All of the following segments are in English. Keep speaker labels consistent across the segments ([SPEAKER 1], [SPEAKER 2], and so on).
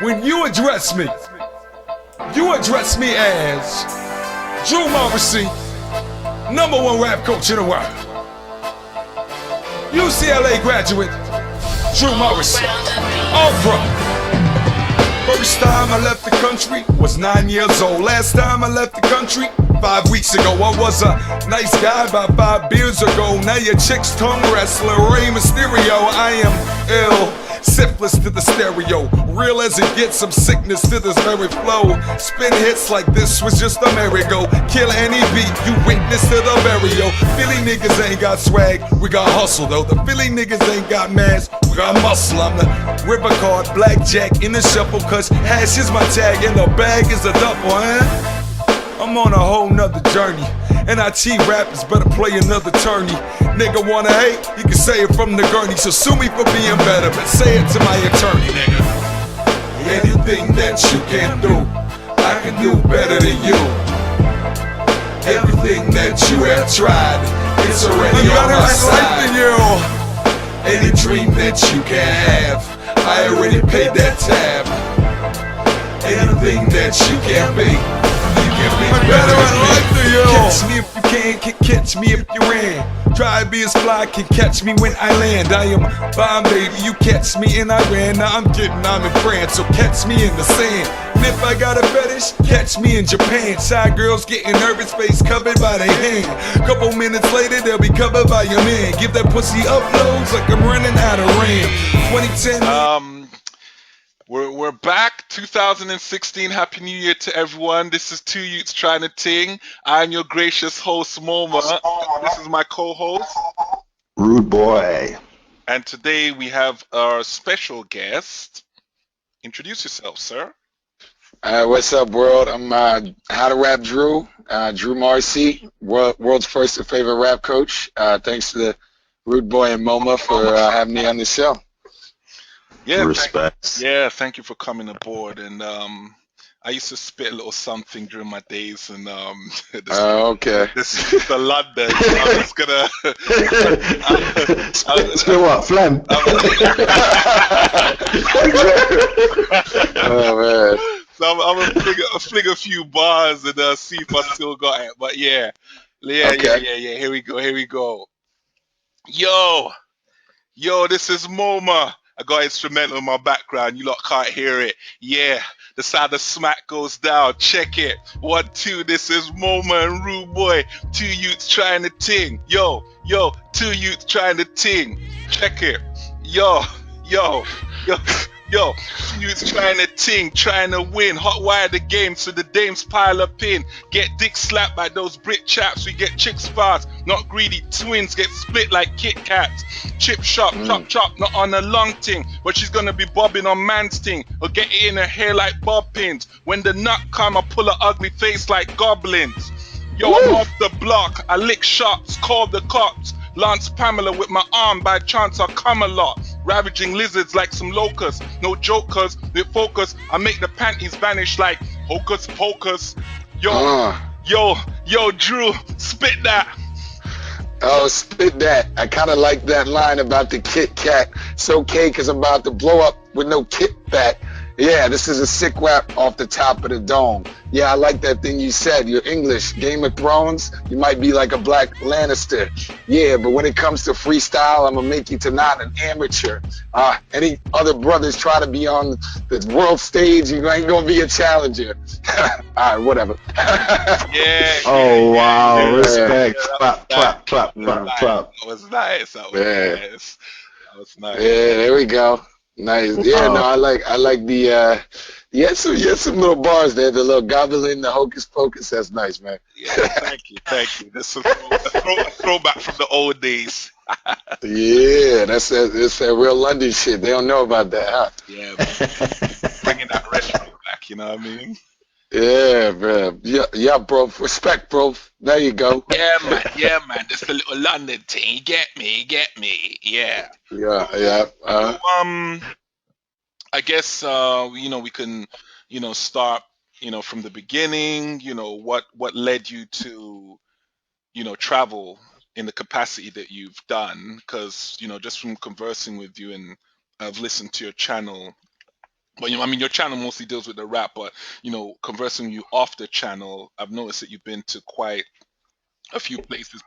[SPEAKER 1] When you address me as Drew Morrissey, #1 rap coach in the world. UCLA graduate, Drew Morrissey, all pro. First time I left the country was 9 years old. Last time I left the country, 5 weeks ago. I was a nice guy about 5 beers ago. Now your chick's tongue wrestler, Rey Mysterio. I am ill, syphilis to the stereo. Real as it gets, some sickness to this very flow. Spin hits like this was just a merry-go. Kill any beat, you witness to the burial. Philly niggas ain't got swag, we got hustle though. The Philly niggas ain't got mass, we got muscle. I'm the river card, blackjack in the shuffle, cause hash is my tag and the bag is a double, huh? I'm on a whole nother journey. NIT rappers better play another tourney. Nigga wanna hate, you can say it from the gurney. So sue me for being better, but say it to my attorney, nigga. Anything that you can do, I can do better than you. Everything that you have tried, it's already on my side. Any dream that you can have, I already paid that tab. Anything that you can be, you can be better in life than you. Catch me if you can catch me if you ran. Try to be as fly, can catch me when I land. I am fine, baby, you catch me in Iran. Now I'm in France, so catch me in the sand. And if I got a fetish, catch me in Japan. Shy girls getting nervous, face covered by their hand. Couple minutes later, they'll be covered by your man. Give that pussy uploads like I'm running out of RAM. 2010.
[SPEAKER 2] We're back, 2016. Happy New Year to everyone. This is Two Youths Trying to Ting. I'm your gracious host, Moma. This is my co-host,
[SPEAKER 3] Rude Boy.
[SPEAKER 2] And today we have our special guest. Introduce yourself, sir.
[SPEAKER 4] What's up, world? I'm How to Rap Drew, Drew Morrissey, world's first and favorite rap coach. Thanks to the Rude Boy and Moma for having me on the show.
[SPEAKER 2] Yeah,
[SPEAKER 3] respect.
[SPEAKER 2] Thank you for coming aboard. And I used to spit a little something during my days, and
[SPEAKER 4] okay.
[SPEAKER 2] This is the London. I'm just gonna
[SPEAKER 4] spit what? Phlegm. Oh man.
[SPEAKER 2] So I'm gonna fling a few bars and see if I still got it. But yeah. Here we go. Yo, this is Moma. I got instrumental in my background. You lot can't hear it. Yeah, the sound of smack goes down. Check it. 1, 2. This is Moma and Rude Boy. Two youths trying to ting. Yo. Two youths trying to ting. Check it. Yo. Two youths trying to ting, trying to win. Hot wire the game so the dames pile up in. Get dick slapped by those Brit chaps. We get chicks fast, not greedy. Twins get split like Kit Kats. Chip shop, chop, not on a long ting. But she's gonna be bobbing on man's ting. Or get it in her hair like bob pins. When the nut come, I pull her ugly face like goblins. Yo, I'm off the block, I lick shots, call the cops. Lance Pamela with my arm, by chance I come a lot. Ravaging lizards like some locusts. No jokers, with focus, I make the panties vanish like hocus pocus. Yo, Drew, spit that.
[SPEAKER 4] Oh, spit that. I kind of like that line about the Kit Kat. It's okay because I'm about to blow up with no kickback. Yeah, this is a sick rap off the top of the dome. Yeah, I like that thing you said. You're English. Game of Thrones, you might be like a Black Lannister. Yeah, but when it comes to freestyle, I'm going to make you to not an amateur. Any other brothers try to be on the world stage, you ain't going to be a challenger. All right, whatever.
[SPEAKER 3] Oh, wow. Respect. Clap.
[SPEAKER 2] That was nice. That was nice.
[SPEAKER 4] Yeah, there we go. Nice. Yeah, no, I like the you had some little bars there, the little goblin, the hocus pocus. That's nice, man.
[SPEAKER 2] Yeah, thank you. This is a throwback from the old days.
[SPEAKER 4] Yeah, that's that real London shit. They don't know about that, huh?
[SPEAKER 2] Yeah, bringing that retro back. You know what I mean?
[SPEAKER 4] Yeah, bro. Yeah, bro. Respect, bro. There you go.
[SPEAKER 2] Yeah, man. This a little London thing. You get me. Yeah.
[SPEAKER 4] Yeah.
[SPEAKER 2] I guess we can start from the beginning. What led you to travel in the capacity that you've done, because just from conversing with you, and I've listened to your channel. But I mean, your channel mostly deals with the rap, but conversing with you off the channel, I've noticed that you've been to quite a few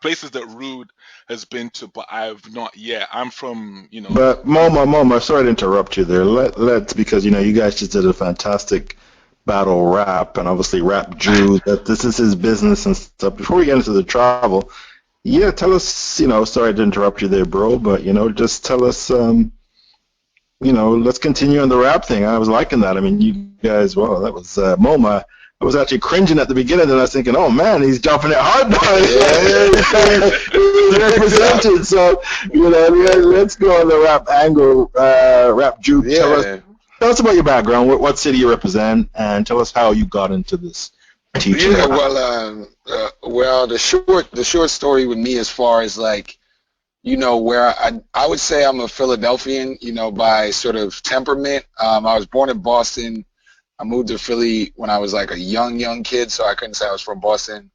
[SPEAKER 2] places that Rude has been to, but I've not yet. I'm from,
[SPEAKER 3] But Moma, sorry to interrupt you there. Let's because you guys just did a fantastic battle rap, and obviously Rap Drew that this is his business and stuff. Before we get into the travel, yeah, tell us. Sorry to interrupt you there, bro, but just tell us. Let's continue on the rap thing. I was liking that. I mean, you guys, well, that was Moma. I was actually cringing at the beginning, and I was thinking, oh man, he's jumping it hard now. He's represented. So, let's go on the rap angle. Rap Juke.
[SPEAKER 4] Yeah.
[SPEAKER 3] Tell us about your background. What city you represent, and tell us how you got into this teaching.
[SPEAKER 4] Yeah. Well, the short story with me, as far as like, where I would say I'm a Philadelphian, by sort of temperament. I was born in Boston. I moved to Philly when I was like a young kid, so I couldn't say I was from Boston.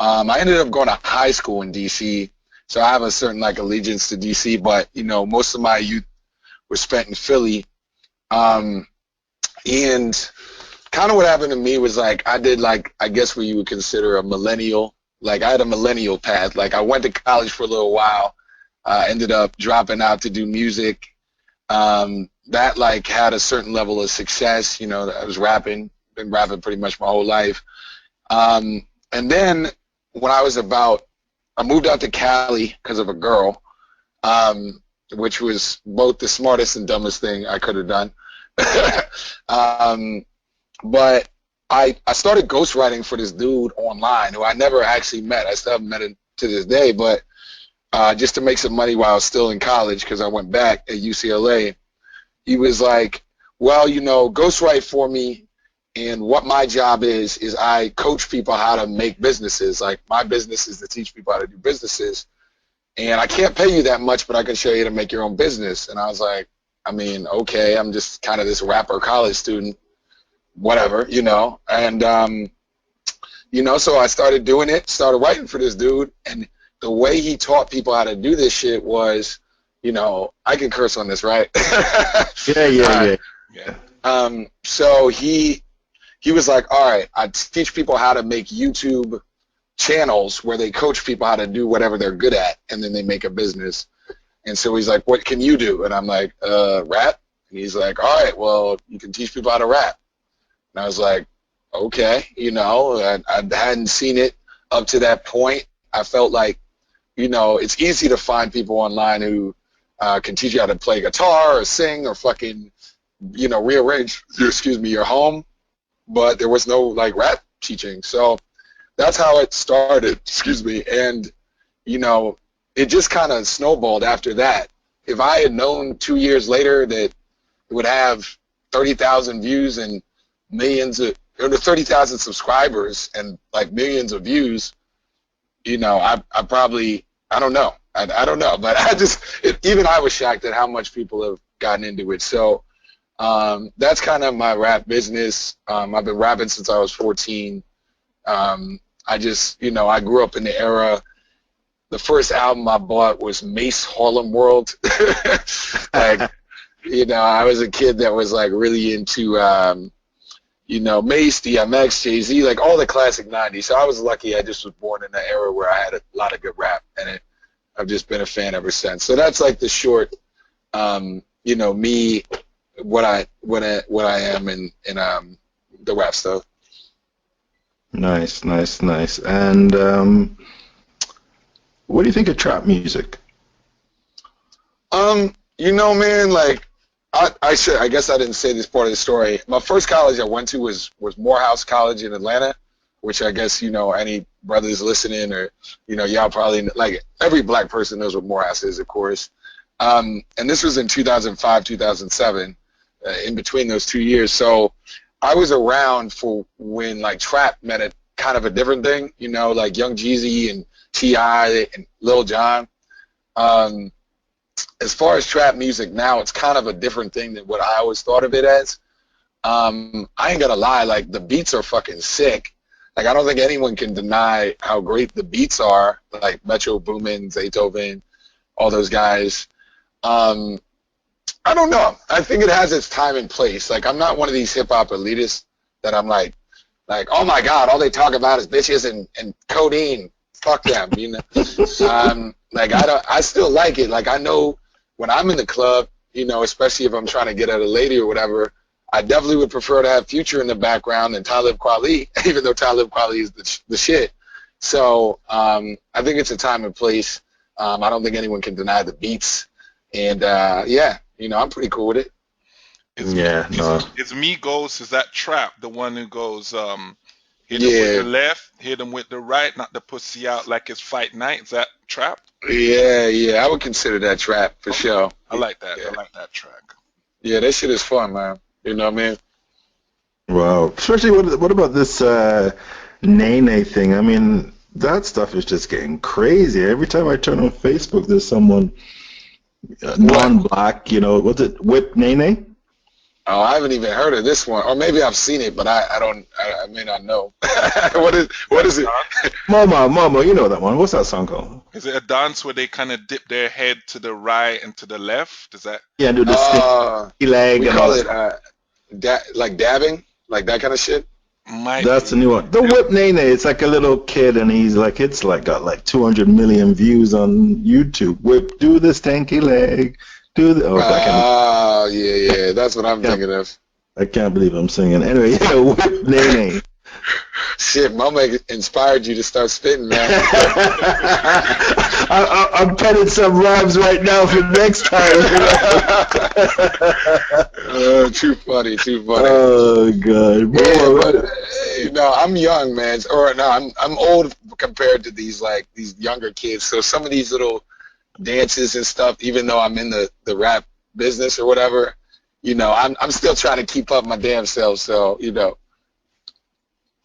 [SPEAKER 4] I ended up going to high school in D.C., so I have a certain like allegiance to D.C., but, most of my youth was spent in Philly. And kind of what happened to me was like I did like, I guess what you would consider a millennial. Like I had a millennial path. Like I went to college for a little while. Ended up dropping out to do music. That like had a certain level of success. I was been rapping pretty much my whole life. And then when I moved out to Cali because of a girl, which was both the smartest and dumbest thing I could have done. But I started ghostwriting for this dude online who I never actually met. I still haven't met him to this day, but just to make some money while I was still in college, because I went back at UCLA. He was like, well, ghostwrite for me, and what my job is I coach people how to make businesses. Like my business is to teach people how to do businesses, and I can't pay you that much, but I can show you how to make your own business. And I was like, I mean, okay, I'm just kind of this rapper college student, whatever, and so I started doing it, started writing for this dude, and the way he taught people how to do this shit was, I can curse on this, right?
[SPEAKER 3] Yeah.
[SPEAKER 4] So he was like, all right, I teach people how to make YouTube channels where they coach people how to do whatever they're good at, and then they make a business. And so he's like, what can you do? And I'm like, rap. And he's like, all right, well, you can teach people how to rap. And I was like, okay, I hadn't seen it up to that point. I felt like, it's easy to find people online who can teach you how to play guitar or sing or fucking, rearrange your home. But there was no like rap teaching. So that's how it started, and, it just kind of snowballed after that. If I had known 2 years later that it would have 30,000 views and 30,000 subscribers and like millions of views, I probably, I don't know. I don't know, but even I was shocked at how much people have gotten into it. So that's kind of my rap business. I've been rapping since I was 14. I grew up in the era. The first album I bought was Mace Harlem World. I was a kid that was like really into, Mace, DMX, Jay-Z, like all the classic 90s. So I was lucky. I just was born in an era where I had a lot of good rap, and I've just been a fan ever since. So that's like the short, me, what I am in the rap stuff.
[SPEAKER 3] Nice. And what do you think of trap music?
[SPEAKER 4] Man, like I guess I didn't say this part of the story. My first college I went to was Morehouse College in Atlanta, which I guess any brothers listening, or y'all probably, like, every black person knows what Morehouse is, of course. And this was in 2005, 2007, in between those 2 years. So I was around for when like trap meant a kind of a different thing, like Young Jeezy and T.I. and Lil Jon. As far as trap music now, it's kind of a different thing than what I always thought of it as. I ain't gonna lie, like the beats are fucking sick. like I don't think anyone can deny how great the beats are, like Metro Boomin, Beethoven, all those guys. Um, I don't know. I think it has its time and place. Like I'm not one of these hip hop elitists that I'm like, oh my God, all they talk about is bitches and codeine. Fuck them, you know. Like I still like it. Like I know when I'm in the club, you know, especially if I'm trying to get at a lady or whatever, I definitely would prefer to have Future in the background than Talib Kweli, even though Talib Kweli is the shit. So I think it's a time and place. I don't think anyone can deny the beats, and yeah, you know, I'm pretty cool with it.
[SPEAKER 3] Yeah, no.
[SPEAKER 2] Is Migos, is that Trap, the one who goes hit him with the
[SPEAKER 4] Yeah,
[SPEAKER 2] left, hit him with the right, knock the pussy out like it's fight night? Is that Trap?
[SPEAKER 4] yeah, I would consider that trap for
[SPEAKER 2] Okay.
[SPEAKER 4] sure.
[SPEAKER 2] I like that. I
[SPEAKER 4] Yeah,
[SPEAKER 2] like that track.
[SPEAKER 4] yeah, that shit is fun, man. You know what I mean?
[SPEAKER 3] Wow. Especially what about this Nene thing? I mean, that stuff is just getting crazy. Every time I turn on Facebook, there's someone
[SPEAKER 4] What?
[SPEAKER 3] non-black, you know, what's it, Whip Nene?
[SPEAKER 4] Oh, I haven't even heard of this one, or maybe I've seen it, but I don't, I may not know.
[SPEAKER 2] Is
[SPEAKER 4] What
[SPEAKER 2] that a
[SPEAKER 4] is it?
[SPEAKER 2] dance?
[SPEAKER 3] Moma, you know that one. What's that song called?
[SPEAKER 2] Is it a dance where they kind of dip their head to the right and to the left? Is that
[SPEAKER 3] Yeah, do the stinky
[SPEAKER 4] Uh,
[SPEAKER 3] leg
[SPEAKER 4] we
[SPEAKER 3] and all
[SPEAKER 4] call
[SPEAKER 3] that
[SPEAKER 4] it
[SPEAKER 3] stuff.
[SPEAKER 4] like dabbing, like that kind of shit.
[SPEAKER 2] might
[SPEAKER 3] That's the
[SPEAKER 2] be?
[SPEAKER 3] new one. The Whip Nene, it's like a little kid and he's like, it's like got like 200 million views on YouTube. Whip, do the stinky leg. Oh,
[SPEAKER 4] Yeah, yeah, that's what I'm
[SPEAKER 3] can't,
[SPEAKER 4] thinking of.
[SPEAKER 3] I can't believe I'm singing. Anyway, yeah, Whip Nene.
[SPEAKER 4] Shit, Mama inspired you to start spitting, man.
[SPEAKER 3] I'm penning some rhymes right now for next time.
[SPEAKER 4] Too funny, too funny.
[SPEAKER 3] Oh God,
[SPEAKER 4] Yeah, but
[SPEAKER 3] Mama.
[SPEAKER 4] no, I'm young, man. Or no, I'm old compared to these younger kids. So some of these little dances and stuff, even though I'm in the rap business or whatever, you know, I'm still trying to keep up my damn self. So you know,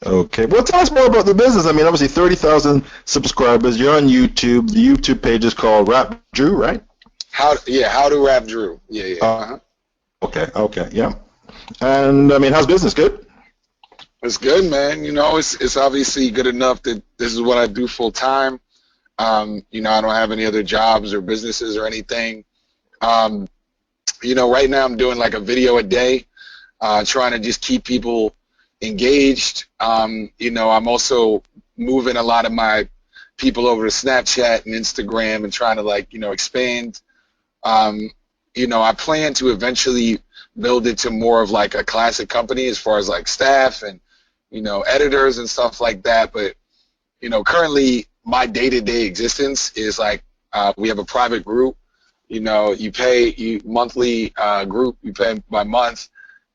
[SPEAKER 3] Okay, well, tell us more about the business. I mean, obviously, 30,000 subscribers. You're on YouTube. The YouTube page is called Rap Drew, right?
[SPEAKER 4] how to rap Drew. Yeah, yeah.
[SPEAKER 3] Uh,
[SPEAKER 4] Uh-huh.
[SPEAKER 3] okay, yeah. And I mean, how's business? Good?
[SPEAKER 4] It's good, man. You know, it's obviously good enough that this is what I do full time. You know, I don't have any other jobs or businesses or anything. Um, you know, right now I'm doing like a video a day, trying to just keep people engaged. You know, I'm also moving a lot of my people over to Snapchat and Instagram and trying to like, you know, expand. Um, you know, I plan to eventually build it to more of like a classic company as far as like staff and, you know, editors and stuff like that. But, you know, currently my day-to-day existence is like we have a private group. You know, you monthly group, you pay by month,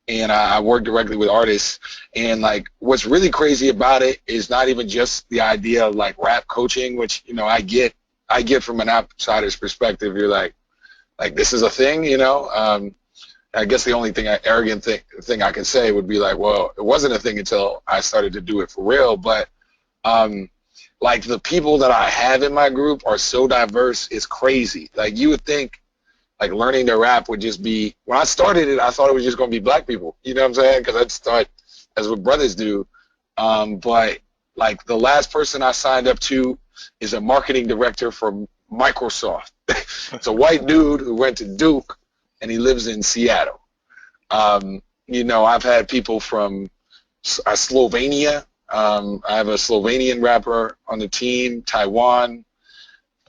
[SPEAKER 4] and I work directly with artists. And like, what's really crazy about it is not even just the idea of like rap coaching, which you know I get from an outsider's perspective. You're like this is a thing, you know. I guess the only arrogant thing I can say would be like, well, it wasn't a thing until I started to do it for real. But um, like the people that I have in my group are so diverse, it's crazy. Like you would think like learning to rap would just be when I started it, I thought it was just gonna be black people. You know what I'm saying? Because I just thought that's what brothers do. But like the last person I signed up to is a marketing director for Microsoft. It's a white dude who went to Duke and he lives in Seattle. You know, I've had people from Slovenia. I have a Slovenian rapper on the team, Taiwan,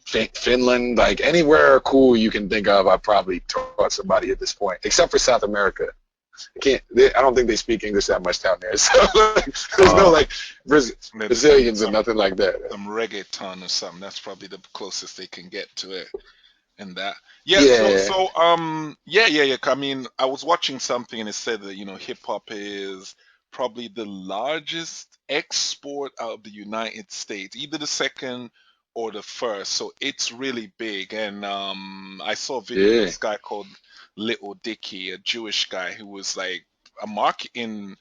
[SPEAKER 4] Finland, like anywhere cool you can think of, I probably taught somebody at this point, except for South America. I don't think they speak English that much down there. So like, there's no like
[SPEAKER 2] maybe
[SPEAKER 4] Brazilians or
[SPEAKER 2] some
[SPEAKER 4] nothing like that.
[SPEAKER 2] some reggaeton or something? That's probably the closest they can get to it. In that. Yeah,
[SPEAKER 4] Yeah,
[SPEAKER 2] yeah. I mean, I was watching something and it said that, hip hop is probably the largest export out of the United States, either the second or the first. So it's really big. And I saw a video of
[SPEAKER 4] yeah.
[SPEAKER 2] this guy called Little Dicky, a Jewish guy who was like a marketing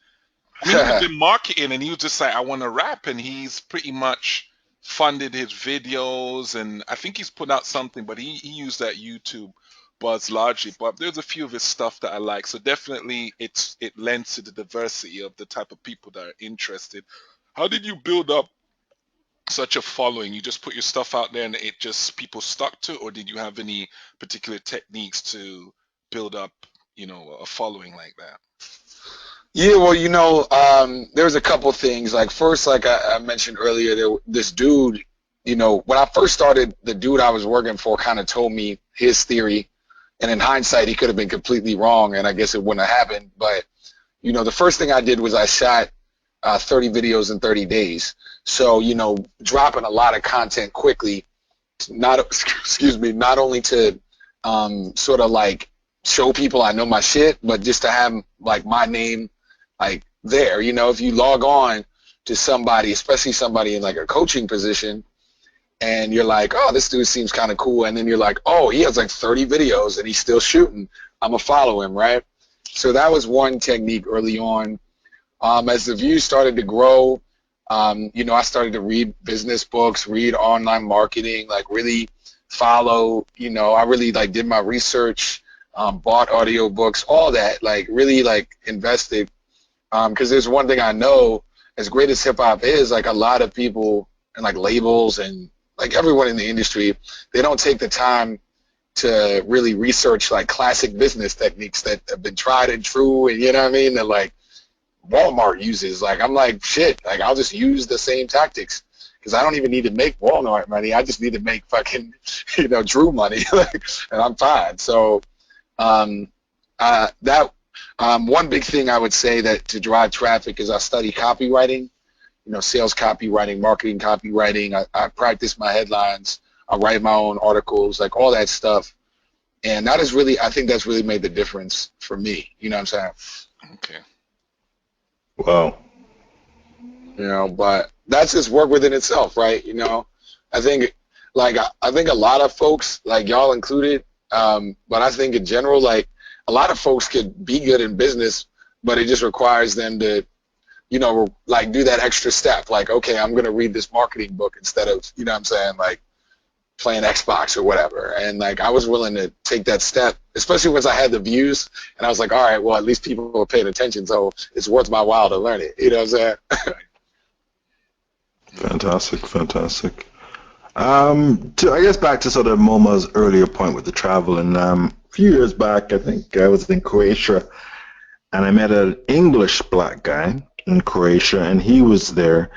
[SPEAKER 2] he was in marketing and he was just like, I want to rap. And he's pretty much funded his videos. And I think he's put out something, but he used that YouTube buzz largely. But there's a few of his stuff that I like. So definitely it lends to the diversity of the type of people that are interested. how did you build up such a following? You just put your stuff out there and it just people stuck to it, or did you have any particular techniques to build up, a following like that?
[SPEAKER 4] Yeah, well, there's a couple things. Like first, like I mentioned earlier, this dude, when I first started, the dude I was working for kind of told me his theory, and in hindsight, he could have been completely wrong, and I guess it wouldn't have happened. But the first thing I did was I shot 30 videos in 30 days. So dropping a lot of content quickly, not not only to sort of like show people I know my shit, but just to have like my name like there. If you log on to somebody, especially somebody in like a coaching position, and you're like, oh, this dude seems kind of cool, and then you're like, oh, he has like 30 videos and he's still shooting, I'm gonna follow him, right? So that was one technique early on. As the views started to grow, I started to read business books, read online marketing, like really follow, I really like did my research, bought audiobooks, all that, like really like invested. Because there's one thing I know, as great as hip hop is, like a lot of people and like labels and like everyone in the industry, they don't take the time to really research like classic business techniques that have been tried and true, and you know what I mean, that like Walmart uses. Like I'm like, shit, like I'll just use the same tactics because I don't even need to make Walmart money. I just need to make fucking Drew money, and I'm fine. So one big thing I would say that to drive traffic is I study copywriting, sales copywriting, marketing copywriting. I practice my headlines. I write my own articles, like all that stuff. And that is really, I think that's really made the difference for me. You know what I'm saying?
[SPEAKER 2] Okay.
[SPEAKER 3] Wow.
[SPEAKER 4] But that's just work within itself, right? I think, I think a lot of folks, like y'all included, but I think in general, like a lot of folks could be good in business, but it just requires them to, like do that extra step. Like, okay, I'm going to read this marketing book instead of, what I'm saying, like playing Xbox or whatever. And like I was willing to take that step, especially once I had the views, and I was like, all right, well, at least people are paying attention, so it's worth my while to learn it. You know what I'm saying?
[SPEAKER 3] Fantastic. I guess back to sort of Moma's earlier point with the travel, and a few years back, I think I was in Croatia, and I met an English black guy in Croatia, and he was there,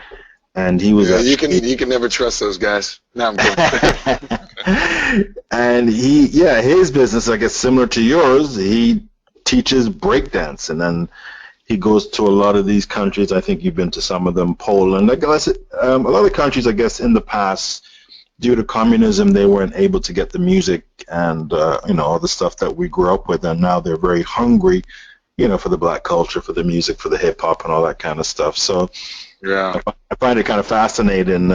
[SPEAKER 3] and he was
[SPEAKER 4] you can never trust those guys. No, I'm kidding.
[SPEAKER 3] And his business, I guess, similar to yours. He teaches breakdance, and then he goes to a lot of these countries. I think you've been to some of them, Poland. I guess a lot of countries, I guess, in the past, due to communism, they weren't able to get the music and all the stuff that we grew up with, and now they're very hungry, for the black culture, for the music, for the hip hop, and all that kind of stuff. So.
[SPEAKER 4] Yeah,
[SPEAKER 3] I find it kind of fascinating.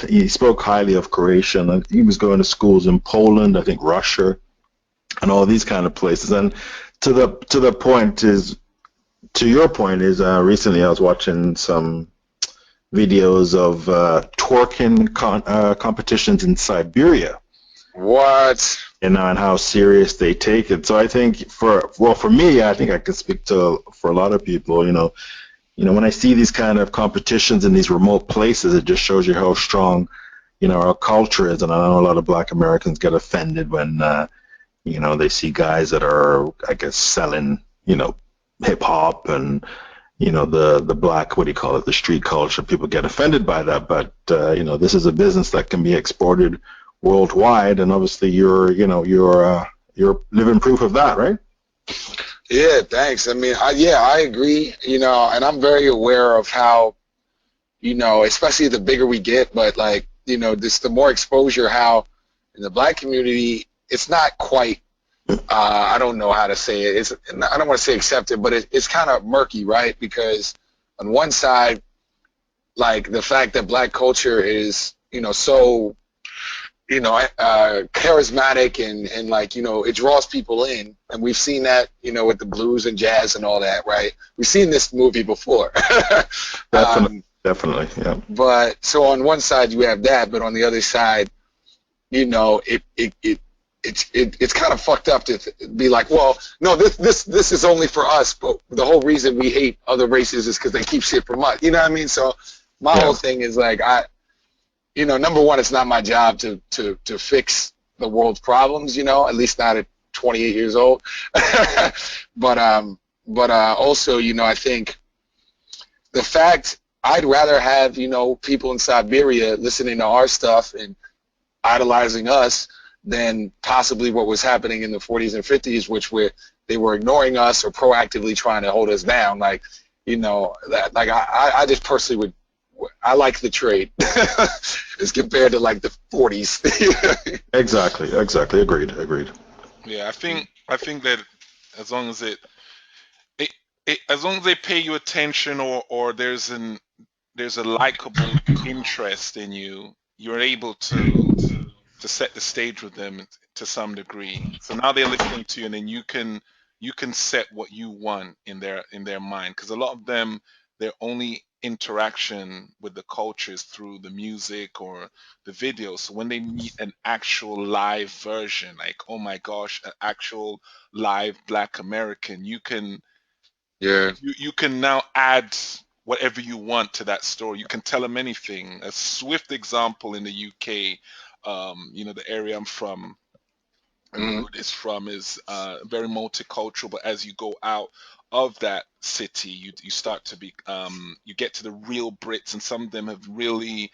[SPEAKER 3] He spoke highly of Croatia, and he was going to schools in Poland, I think Russia, and all these kind of places. And to your point is recently I was watching some videos of twerking competitions in Siberia.
[SPEAKER 4] What?
[SPEAKER 3] And how serious they take it. So I think for me, I think I can speak for a lot of people, when I see these kind of competitions in these remote places, it just shows you how strong, our culture is. And I know a lot of black Americans get offended when, they see guys that are, I guess, selling, hip hop and, the black, what do you call it, the street culture. People get offended by that. But, this is a business that can be exported worldwide. And obviously you're living proof of that, right?
[SPEAKER 4] Yeah, thanks. I mean, I agree, and I'm very aware of how, especially the bigger we get, but like, this the more exposure, how in the black community, it's not quite, I don't know how to say it. I don't want to say accepted, but it's kind of murky, right? Because on one side, like the fact that black culture is, so charismatic and like, it draws people in. And we've seen that, with the blues and jazz and all that, right? We've seen this movie before.
[SPEAKER 3] Definitely, yeah.
[SPEAKER 4] But so on one side you have that, but on the other side, it's kind of fucked up to be like, well, no, this is only for us, but the whole reason we hate other races is because they keep shit from us. You know what I mean? So my
[SPEAKER 3] Yeah.
[SPEAKER 4] whole thing is like number one, it's not my job to fix the world's problems, at least not at 28 years old. But also, I think the fact I'd rather have, people in Siberia listening to our stuff and idolizing us than possibly what was happening in the 40s and 50s, which they were ignoring us or proactively trying to hold us down. Like, that, like I just personally I like the trade as compared to like the 40s.
[SPEAKER 3] Exactly. Agreed.
[SPEAKER 2] Yeah, I think that as long as it, as long as they pay you attention, or there's a likable interest in you, you're able to set the stage with them to some degree. So now they're listening to you, and then you can set what you want in their mind. Because a lot of them, their only interaction with the culture is through the music or the video. So when they meet an actual live version, like, oh my gosh, an actual live Black American,
[SPEAKER 4] Yeah.
[SPEAKER 2] you can now add whatever you want to that story. You can tell them anything. A swift example in the UK, the area I'm from, and
[SPEAKER 4] Mm-hmm.
[SPEAKER 2] Ruud is from, is very multicultural. But as you go out of that city, you start to be, you get to the real Brits, and some of them have really,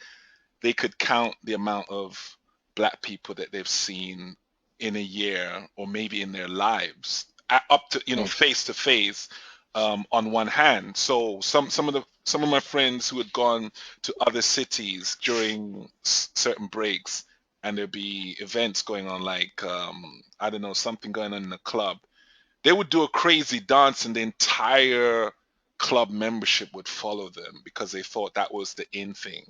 [SPEAKER 2] they could count the amount of Black people that they've seen in a year, or maybe in their lives, up to, face to face, on one hand. So some of my friends who had gone to other cities during certain breaks, and there'd be events going on, like, I don't know, something going on in the club, they would do a crazy dance, and the entire club membership would follow them because they thought that was the in thing.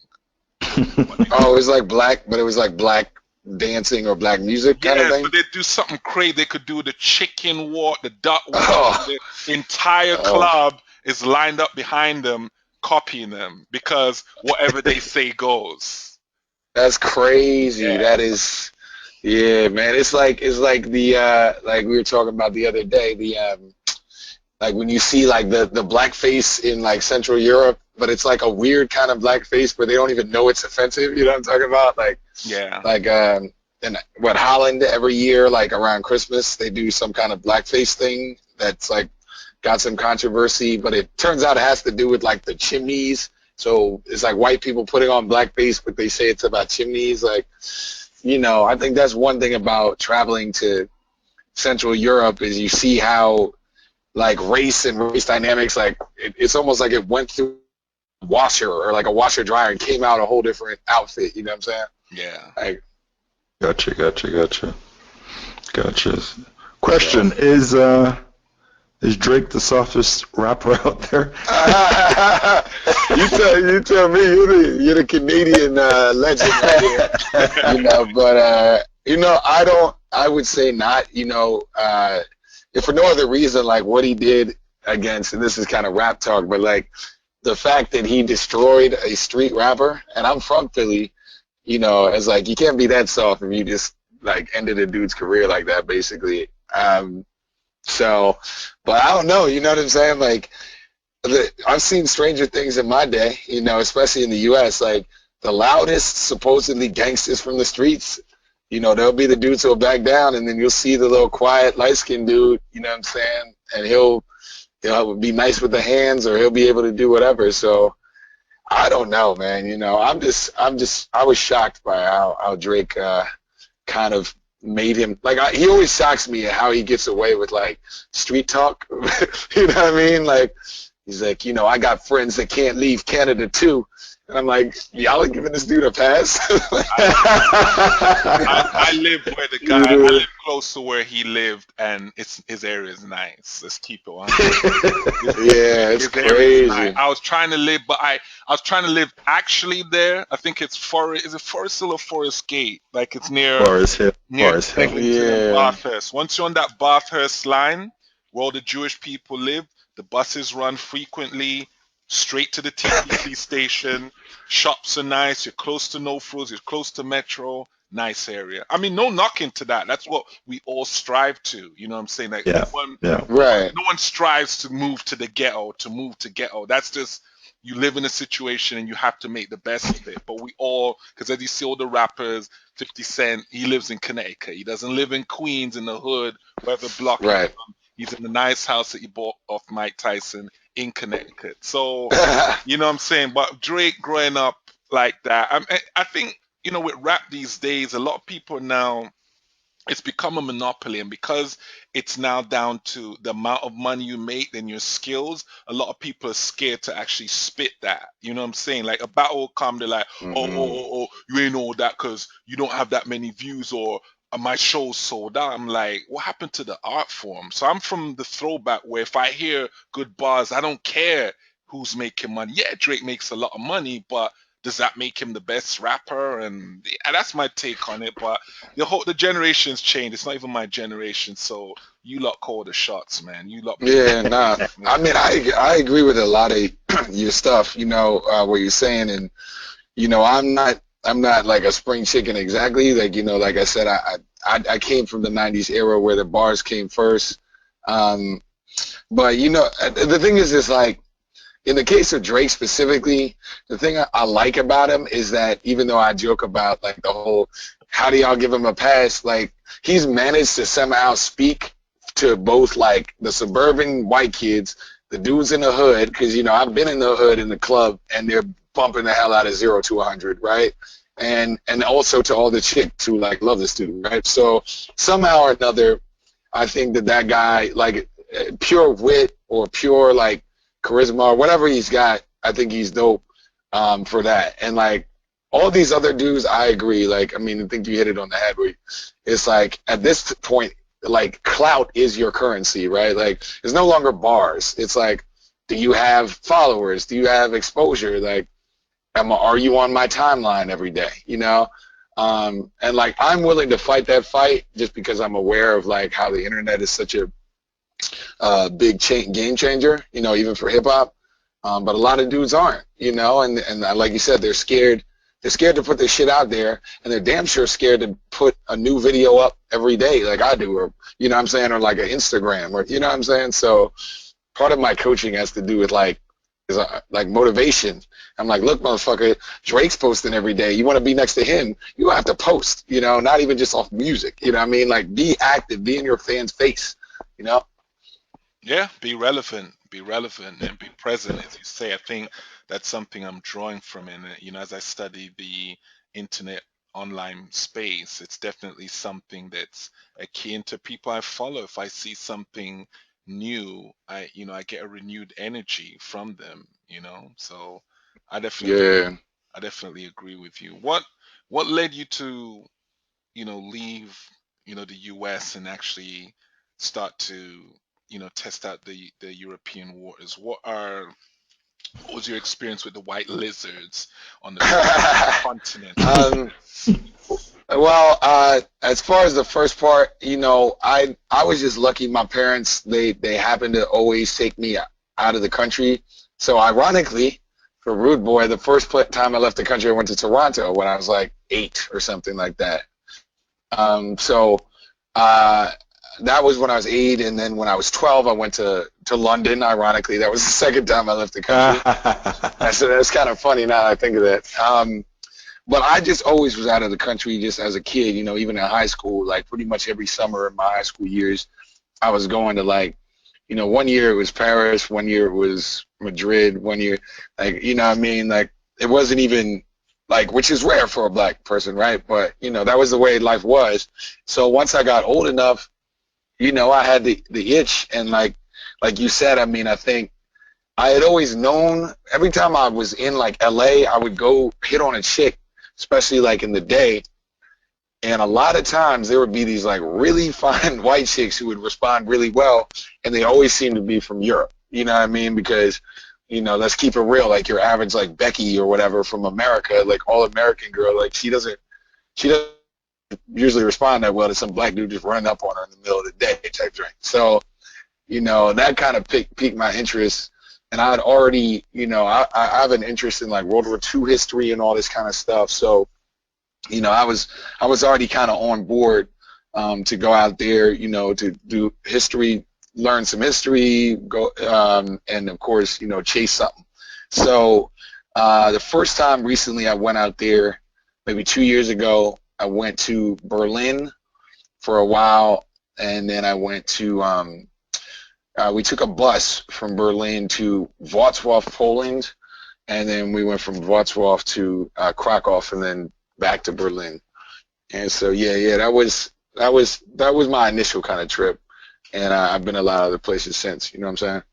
[SPEAKER 4] Oh, it was like black, but it was like black dancing or black music kind of
[SPEAKER 2] Yeah, so
[SPEAKER 4] thing.
[SPEAKER 2] they'd do something crazy. They could do the chicken walk, the duck walk, and
[SPEAKER 4] Oh,
[SPEAKER 2] the entire
[SPEAKER 4] oh,
[SPEAKER 2] club is lined up behind them, copying them, because whatever they say goes.
[SPEAKER 4] that's crazy.
[SPEAKER 2] Yeah.
[SPEAKER 4] That is, yeah, man. It's like the like we were talking about the other day, the like when you see like the blackface in like Central Europe, but it's like a weird kind of blackface where they don't even know it's offensive. You know what I'm talking about?
[SPEAKER 2] Yeah.
[SPEAKER 4] Like in what Holland every year, like around Christmas, they do some kind of blackface thing that's like got some controversy, but it turns out it has to do with like the chimneys. So it's like white people putting on blackface, but they say it's about chimneys. Like, I think that's one thing about traveling to Central Europe is you see how like race and race dynamics, like it's almost like it went through a washer or like a washer dryer and came out a whole different outfit. You know what I'm saying?
[SPEAKER 2] Yeah.
[SPEAKER 4] Like,
[SPEAKER 3] Gotcha.
[SPEAKER 4] yeah.
[SPEAKER 3] Question is Drake the softest rapper out there?
[SPEAKER 4] you tell me, you're the Canadian legend right here. But I would say not. If for no other reason, like what he did against, and this is kind of rap talk, but like the fact that he destroyed a street rapper, and I'm from Philly, it's like you can't be that soft if you just like ended a dude's career like that, basically. So, but I don't know. You know what I'm saying? Like, I've seen stranger things in my day. Especially in the U.S. Like the loudest, supposedly gangsters from the streets. They'll be the dudes who'll back down, and then you'll see the little quiet, light-skinned dude. You know what I'm saying? And he'll be nice with the hands, or he'll be able to do whatever. So I don't know, man. I was shocked by how Drake kind of made him like he always shocks me at how he gets away with like street talk. You know what I mean? Like he's like, I got friends that can't leave Canada too. And I'm like, y'all are giving this dude a pass?
[SPEAKER 2] I live where the guy. I live close to where he lived, and his area is nice. Let's keep it on.
[SPEAKER 4] Yeah, it's
[SPEAKER 2] His area is nice.
[SPEAKER 4] crazy.
[SPEAKER 2] I was trying to live, but I was trying to live actually there. I think it's Forest. Is it Forest Hill or Forest Gate? Like it's
[SPEAKER 3] Forest Hill.
[SPEAKER 2] near
[SPEAKER 3] Forest Hill.
[SPEAKER 2] Eglinton and
[SPEAKER 4] Yeah.
[SPEAKER 2] Bathurst. Once you're on that Bathurst line, where all the Jewish people live, the buses run frequently straight to the TTC station. Shops are nice. You're close to No Frills. You're close to Metro. Nice area. I mean, no knocking to that. That's what we all strive to. You know what I'm saying? Like
[SPEAKER 3] Yeah.
[SPEAKER 2] no one,
[SPEAKER 3] Yeah.
[SPEAKER 4] Right.
[SPEAKER 2] no one strives to move to the ghetto. To move to ghetto. That's just you live in a situation and you have to make the best of it. But we all, because as you see all the rappers, 50 Cent, he lives in Connecticut. He doesn't live in Queens in the hood, wherever block he's
[SPEAKER 4] Right.
[SPEAKER 2] from. He's in the nice house that he bought off Mike Tyson in Connecticut. So, you know what I'm saying? But Drake growing up like that, I think, you know, with rap these days, a lot of people now, it's become a monopoly, and because it's now down to the amount of money you make and your skills, a lot of people are scared to actually spit that. You know what I'm saying? Like a battle will come, they're like,
[SPEAKER 4] Hmm.
[SPEAKER 2] you ain't all that because you don't have that many views, or my show's sold out. I'm like, what happened to the art form? So I'm from the throwback where if I hear good bars, I don't care who's making money. Yeah, Drake makes a lot of money, but does that make him the best rapper? And yeah, that's my take on it. But the generations change. It's not even my generation, so you lot call the shots, man. You lot be
[SPEAKER 4] Yeah, nah. I
[SPEAKER 2] yeah.
[SPEAKER 4] mean, I agree with a lot of your stuff, what you're saying, and I'm not like a spring chicken exactly. Like, like I said, I came from the '90s era where the bars came first. Um, but the thing is like in the case of Drake specifically, the thing I like about him is that even though I joke about like the whole, how do y'all give him a pass? Like he's managed to somehow speak to both like the suburban white kids, the dudes in the hood, because I've been in the hood in the club and they're bumping the hell out of 0 to 100, right? And also to all the chicks who like love this dude, right? So somehow or another, I think that guy, like pure wit or pure like charisma or whatever he's got, I think he's dope for that. And like all these other dudes, I agree. Like, I mean, I think you hit it on the head. Where it's like at this point, like clout is your currency, right? Like it's no longer bars. It's like, do you have followers? Do you have exposure? Like, are you on my timeline every day? And like I'm willing to fight that fight just because I'm aware of like how the internet is such a big game changer, even for hip hop. But a lot of dudes aren't, and like you said, they're scared. They're scared to put their shit out there, and they're damn sure scared to put a new video up every day, like I do, or what I'm saying, or like an Instagram, or what I'm saying. So part of my coaching has to do with like like motivation. I'm like, look, motherfucker, Drake's posting every day. You want to be next to him, you have to post, not even just off music. You know what I mean? Like be active, be in your fans' face, you know?
[SPEAKER 2] Yeah, be relevant, and be present, as you say. I think that's something I'm drawing from in it. You know, as I study the internet online space, it's definitely something that's akin to people I follow. If I see something new, I get a renewed energy from them, So I definitely,
[SPEAKER 4] Yeah.
[SPEAKER 2] I definitely agree with you. What led you to, leave, the US and actually start to, test out the European waters? What was your experience with the white lizards on the continent?
[SPEAKER 4] um, well, as far as the first part, I was just lucky. My parents, they happened to always take me out of the country. So ironically, for Rude Boy, the first time I left the country, I went to Toronto when I was like 8 or something like that. So uh, that was when I was 8, and then when I was 12, I went to London. Ironically, that was the second time I left the country. That's kind of funny now that I think of that. But I just always was out of the country just as a kid, even in high school, like pretty much every summer in my high school years, I was going to like, one year it was Paris, one year it was Madrid, one year, like, what I mean? Like, it wasn't even like, which is rare for a black person, right? But, that was the way life was. So once I got old enough, I had the itch, and like you said, I mean, I think I had always known every time I was in like LA, I would go hit on a chick, especially like in the day. And a lot of times there would be these like really fine white chicks who would respond really well, and they always seemed to be from Europe. You know what I mean? Because, let's keep it real, like your average like Becky or whatever from America, like all American girl, like she doesn't usually respond that well to some black dude just running up on her in the middle of the day type thing. So, that kind of piqued my interest. And I had already, I have an interest in like World War II history and all this kind of stuff. So, I was already kind of on board to go out there, to do history, learn some history, go, and of course, chase something. So the first time recently I went out there, maybe 2 years ago, I went to Berlin for a while, and then I went to we took a bus from Berlin to Wrocław, Poland, and then we went from Wrocław to Krakow, and then back to Berlin. And so yeah, that was my initial kind of trip, and I've been a lot of other places since. You know what I'm saying?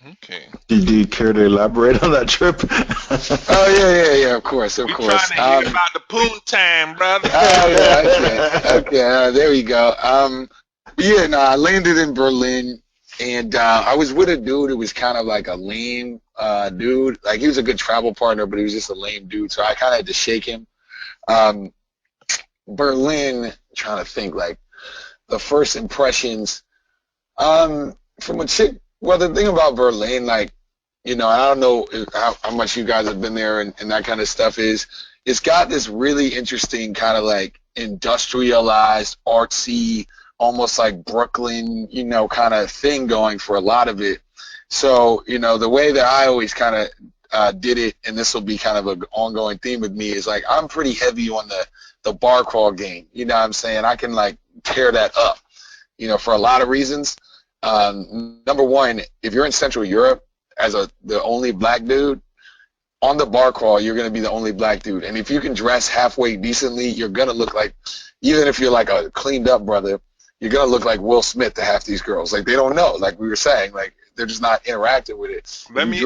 [SPEAKER 2] Okay.
[SPEAKER 3] Did you care to elaborate on that trip?
[SPEAKER 4] Oh yeah, of course, of
[SPEAKER 2] We
[SPEAKER 4] course.
[SPEAKER 2] trying to hear about the poon time, brother.
[SPEAKER 4] Oh yeah, okay, there we go. Yeah, no, I landed in Berlin, and I was with a dude who was kind of like a lame dude. Like he was a good travel partner, but he was just a lame dude. So I kind of had to shake him. Um, Berlin, trying to think like the first impressions from a chick. Well, the thing about Berlin, like I don't know how much you guys have been there and that kind of stuff is. It's got this really interesting kind of like industrialized, artsy, almost like Brooklyn, kind of thing going for a lot of it. So, the way that I always kind of did it, and this will be kind of an ongoing theme with me, is like I'm pretty heavy on the bar crawl game. You know what I'm saying? I can like tear that up, for a lot of reasons. Number one, if you're in Central Europe as the only black dude, on the bar crawl, you're going to be the only black dude. And if you can dress halfway decently, you're going to look like, even if you're like a cleaned up brother, you're going to look like Will Smith to half these girls. Like, they don't know. Like we were saying, like, they're just not interacting with it.
[SPEAKER 2] Let me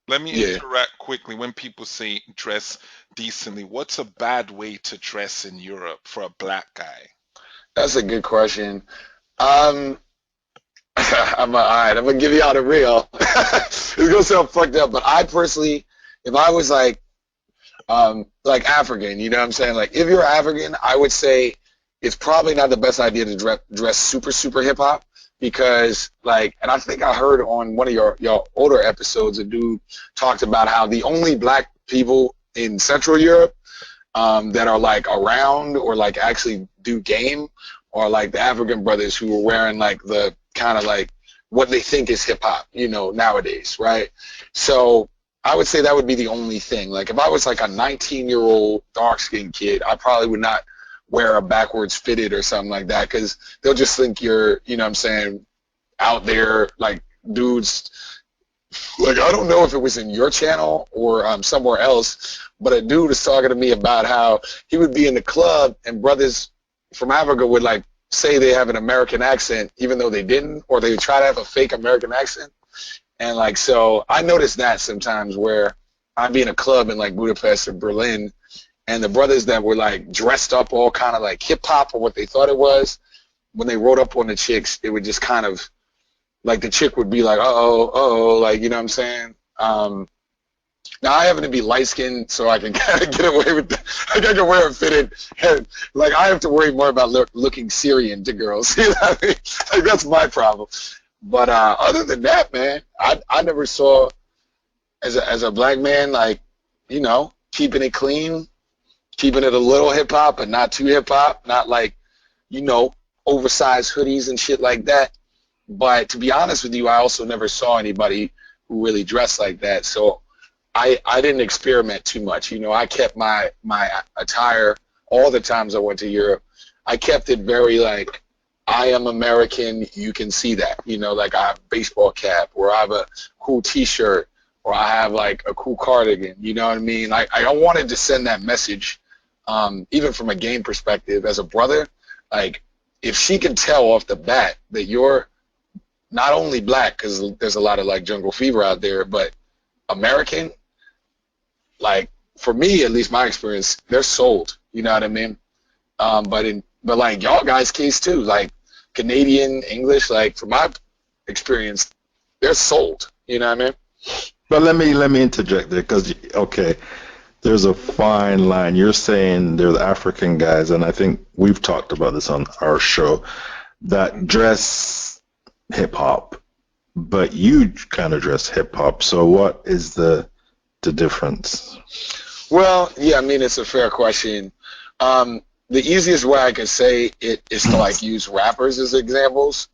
[SPEAKER 2] let me
[SPEAKER 4] Yeah.
[SPEAKER 2] interact quickly. When people say dress decently, what's a bad way to dress in Europe for a black guy?
[SPEAKER 4] That's a good question. Um, all right, I'm going to give y'all the real. It's going to sound fucked up, but I personally, if I was like African, you know what I'm saying? Like, if you're African, I would say it's probably not the best idea to dress super, super hip hop because, like, and I think I heard on one of your older episodes, a dude talked about how the only black people in Central Europe that are like around or like actually do game are like the African brothers who are wearing like the kind of like what they think is hip hop, nowadays, right? So I would say that would be the only thing. Like if I was like a 19-year-old dark-skinned kid, I probably would not wear a backwards fitted or something like that because they'll just think you're, what I'm saying, out there like dudes. Like I don't know if it was in your channel or somewhere else, but a dude was talking to me about how he would be in the club and brothers from Africa would like say they have an American accent even though they didn't, or they would try to have a fake American accent. And like, so I noticed that sometimes where I'd be in a club in like Budapest or Berlin, and the brothers that were like dressed up all kind of like hip hop or what they thought it was, when they rode up on the chicks, it would just kind of like the chick would be like, like, you know what I'm saying? Now I happen to be light skinned, so I can kind of get away with that. Like I can wear a fitted head. Like I have to worry more about looking Syrian to girls. You know what I mean? Like that's my problem. But other than that, man, I never saw as a black man like, keeping it clean, keeping it a little hip hop, but not too hip hop, not like, oversized hoodies and shit like that. But to be honest with you, I also never saw anybody who really dressed like that. So I didn't experiment too much. I kept my attire all the times I went to Europe. I kept it very like, I am American, you can see that. Like I have a baseball cap, or I have a cool T-shirt, or I have like a cool cardigan. You know what I mean? I wanted to send that message, even from a game perspective as a brother. Like if she can tell off the bat that you're not only black, because there's a lot of like jungle fever out there, but American, like for me, at least my experience, they're sold. You know what I mean? But like y'all guys' case too, like Canadian, English, like from my experience, they're sold. You know what I mean?
[SPEAKER 3] But let me interject there because okay, there's a fine line. You're saying they're the African guys, and I think we've talked about this on our show that dress hip hop, but you kind of dress hip hop. So what is the difference?
[SPEAKER 4] Well, yeah, I mean it's a fair question. The easiest way I could say it is to like use rappers as examples.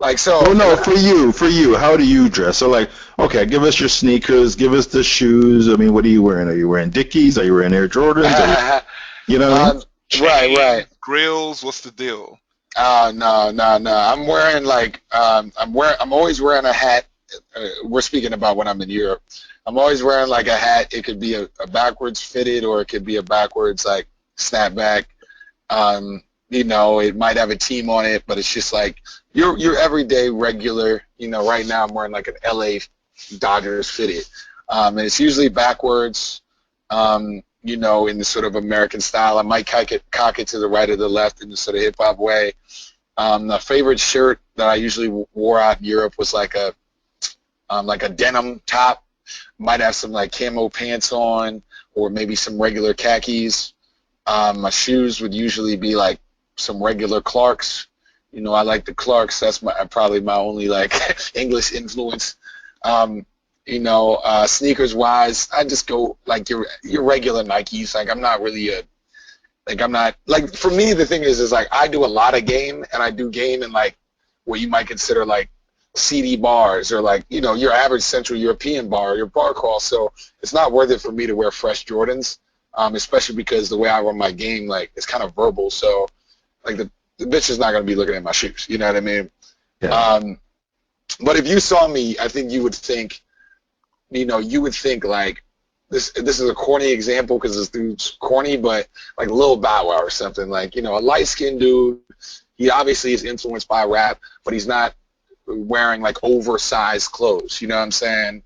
[SPEAKER 4] Like so.
[SPEAKER 3] Oh no, for you, how do you dress? So like, okay, give us your sneakers, give us the shoes. I mean, what are you wearing? Are you wearing Dickies? Are you wearing Air Jordans? You know what I mean?
[SPEAKER 4] Right.
[SPEAKER 2] Chains, grills, what's the deal?
[SPEAKER 4] No. I'm wearing like I'm always wearing a hat. We're speaking about when I'm in Europe. I'm always wearing like a hat. It could be a backwards fitted or it could be a backwards like snapback. It might have a team on it, but it's just like your everyday regular. Right now I'm wearing like an LA Dodgers fitted, and it's usually backwards. In the sort of American style. I might cock it to the right or the left in the sort of hip hop way. The favorite shirt that I usually wore out in Europe was like a denim top. Might have some like camo pants on, or maybe some regular khakis. My shoes would usually be like some regular Clarks. I like the Clarks. That's probably my only like English influence. Sneakers wise, I just go like your regular Nikes. Like I'm not really for me the thing is like I do a lot of game, and I do game in like what you might consider like seedy bars, or like your average Central European bar, your bar crawl. So it's not worth it for me to wear fresh Jordans, especially because the way I run my game, like it's kind of verbal. So like the bitch is not gonna be looking at my shoes. You know what I mean?
[SPEAKER 3] Yeah.
[SPEAKER 4] But if you saw me, I think you would think like this is a corny example because this dude's corny, but like Lil Bow Wow or something, like a light-skinned dude. He obviously is influenced by rap, but he's not wearing like oversized clothes. You know what I'm saying?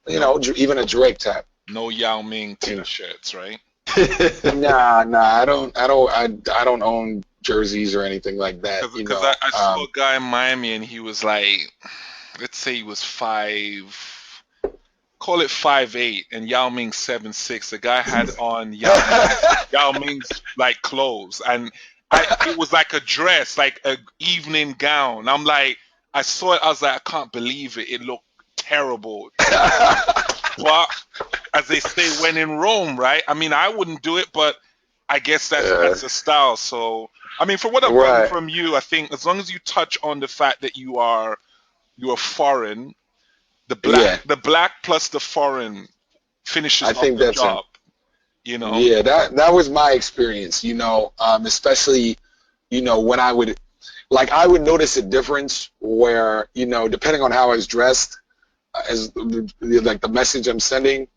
[SPEAKER 4] Even a Drake type.
[SPEAKER 2] No Yao Ming t-shirts, right?
[SPEAKER 4] Nah. I don't own jerseys or anything like that.
[SPEAKER 2] Because I saw a guy in Miami and he was like, let's say he was call it 5'8", and Yao Ming 7'6". The guy had on Yao Ming's like clothes, and it was like a dress, like a evening gown. I'm like, I saw it, I was like, I can't believe it. It looked terrible. But as they say, when in Rome, right? I mean, I wouldn't do it, but I guess that's a style. So, I mean, for what I've gotten from you, I think as long as you touch on the fact that you are foreign, the black plus the foreign finishes
[SPEAKER 4] I
[SPEAKER 2] off
[SPEAKER 4] think
[SPEAKER 2] the
[SPEAKER 4] that's
[SPEAKER 2] job.
[SPEAKER 4] Yeah, that was my experience. Especially when I would notice a difference where depending on how I was dressed, as like the message I'm sending.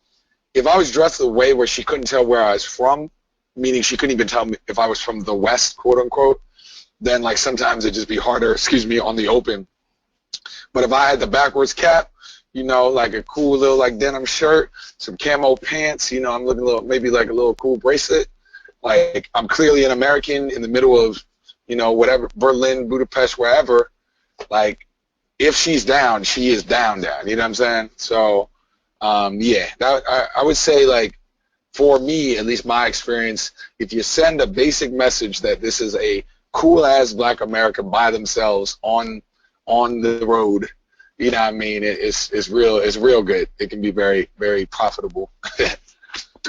[SPEAKER 4] If I was dressed the way where she couldn't tell where I was from, meaning she couldn't even tell me if I was from the West, quote unquote, then like sometimes it'd just be harder, on the open. But if I had the backwards cap, like a cool little like denim shirt, some camo pants, I'm looking maybe like a little cool bracelet. Like I'm clearly an American in the middle of, whatever, Berlin, Budapest, wherever. Like if she's down, she is down. You know what I'm saying? So, I would say like for me, at least my experience, if you send a basic message that this is a cool ass Black America by themselves on the road, you know what I mean? It's real good. It can be very, very profitable.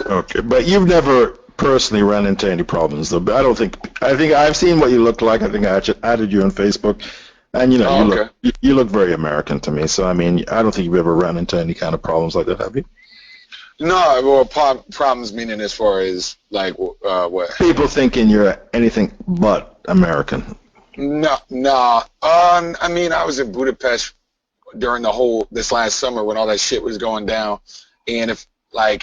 [SPEAKER 3] Okay, but you've never personally run into any problems, though. But I think I've seen what you look like. I think I added you on Facebook, and you look very American to me. So I mean, I don't think you've ever run into any kind of problems like that, have you?
[SPEAKER 4] No, well, problems meaning as far as like what?
[SPEAKER 3] People thinking you're anything but American.
[SPEAKER 4] No. I mean, I was in Budapest during this last summer when all that shit was going down, and if I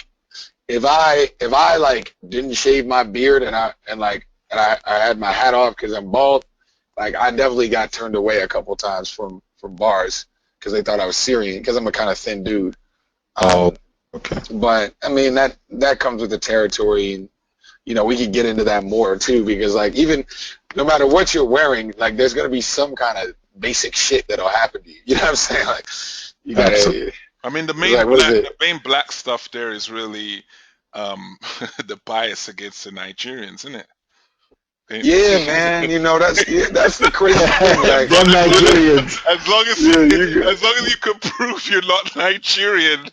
[SPEAKER 4] like didn't shave my beard and I had my hat off because I'm bald, like I definitely got turned away a couple times from bars because they thought I was Syrian because I'm a kind of thin dude.
[SPEAKER 3] Okay.
[SPEAKER 4] But I mean that comes with the territory, and we could get into that more too because like even no matter what you're wearing, like there's gonna be some kind of basic shit that'll happen to you. You know what I'm saying? Like you gotta.
[SPEAKER 3] Absolutely.
[SPEAKER 2] I mean, the main black stuff there is really the bias against the Nigerians, isn't it?
[SPEAKER 4] Yeah, man. That's the crazy thing. Like,
[SPEAKER 3] Them Nigerians.
[SPEAKER 2] As long as
[SPEAKER 4] yeah, you
[SPEAKER 2] as long as you can prove you're not Nigerian,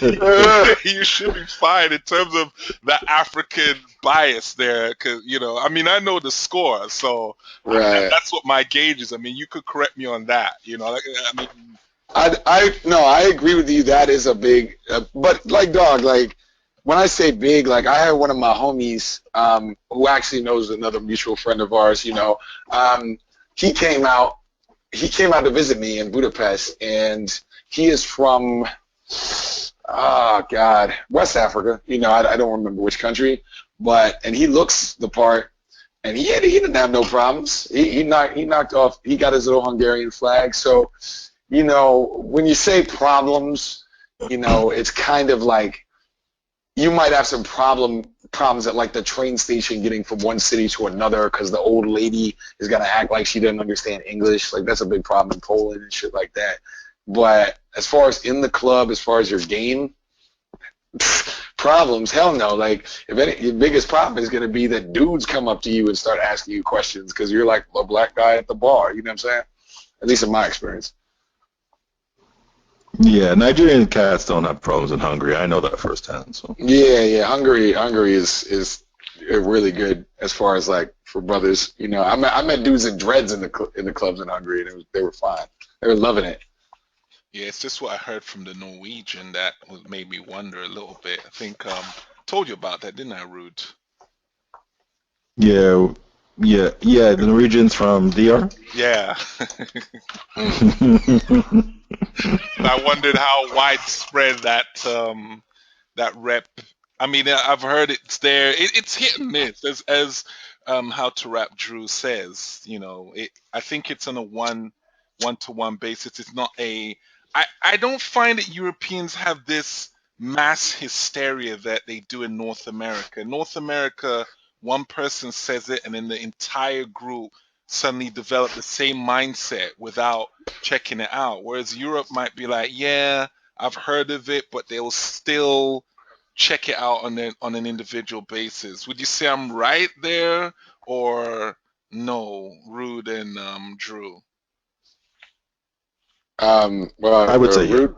[SPEAKER 4] got.
[SPEAKER 2] you should be fine in terms of the African bias there. Because I mean, I know the score, so
[SPEAKER 4] Right.
[SPEAKER 2] that's what my gauge is. I mean, you could correct me on that. I mean,
[SPEAKER 4] I no, I agree with you. That is a big, but like dog, like when I say big, like I had one of my homies, who actually knows another mutual friend of ours. Um, he came out, he came out to visit me in Budapest, and he is from, oh God, West Africa. I don't remember which country, and he looks the part. And he didn't have no problems. He knocked off. He got his little Hungarian flag. So when you say problems, it's kind of like you might have some problems at like the train station getting from one city to another because the old lady is gonna act like she didn't understand English. Like that's a big problem in Poland and shit like that. But as far as in the club, as far as your game, problems, hell no. Like your biggest problem is gonna be that dudes come up to you and start asking you questions because you're like a black guy at the bar. You know what I'm saying? At least in my experience.
[SPEAKER 3] Yeah, Nigerian cats don't have problems in Hungary. I know that firsthand. So
[SPEAKER 4] Yeah. Hungary is really good as far as like for brothers. I met dudes in dreads in the clubs in Hungary, and they were fine. They were loving it.
[SPEAKER 2] yeah, it's just what I heard from the Norwegian that made me wonder a little bit. I think told you about that, didn't I, Rude?
[SPEAKER 3] yeah, yeah. The Norwegians from DR.
[SPEAKER 2] Yeah.
[SPEAKER 4] Mm.
[SPEAKER 2] I wondered how widespread that rep. I mean, I've heard it's there. It's hit and miss, as how to rap Drew says. I think it's on a one-to-one basis. It's not a. I don't find that Europeans have this mass hysteria that they do in North America. North America, one person says it, and then the entire group suddenly develop the same mindset without checking it out. Whereas Europe might be like, yeah, I've heard of it, but they'll still check it out on an individual basis. Would you say I'm right there, or no, Rude and Drew?
[SPEAKER 3] I would say yeah.
[SPEAKER 4] Root.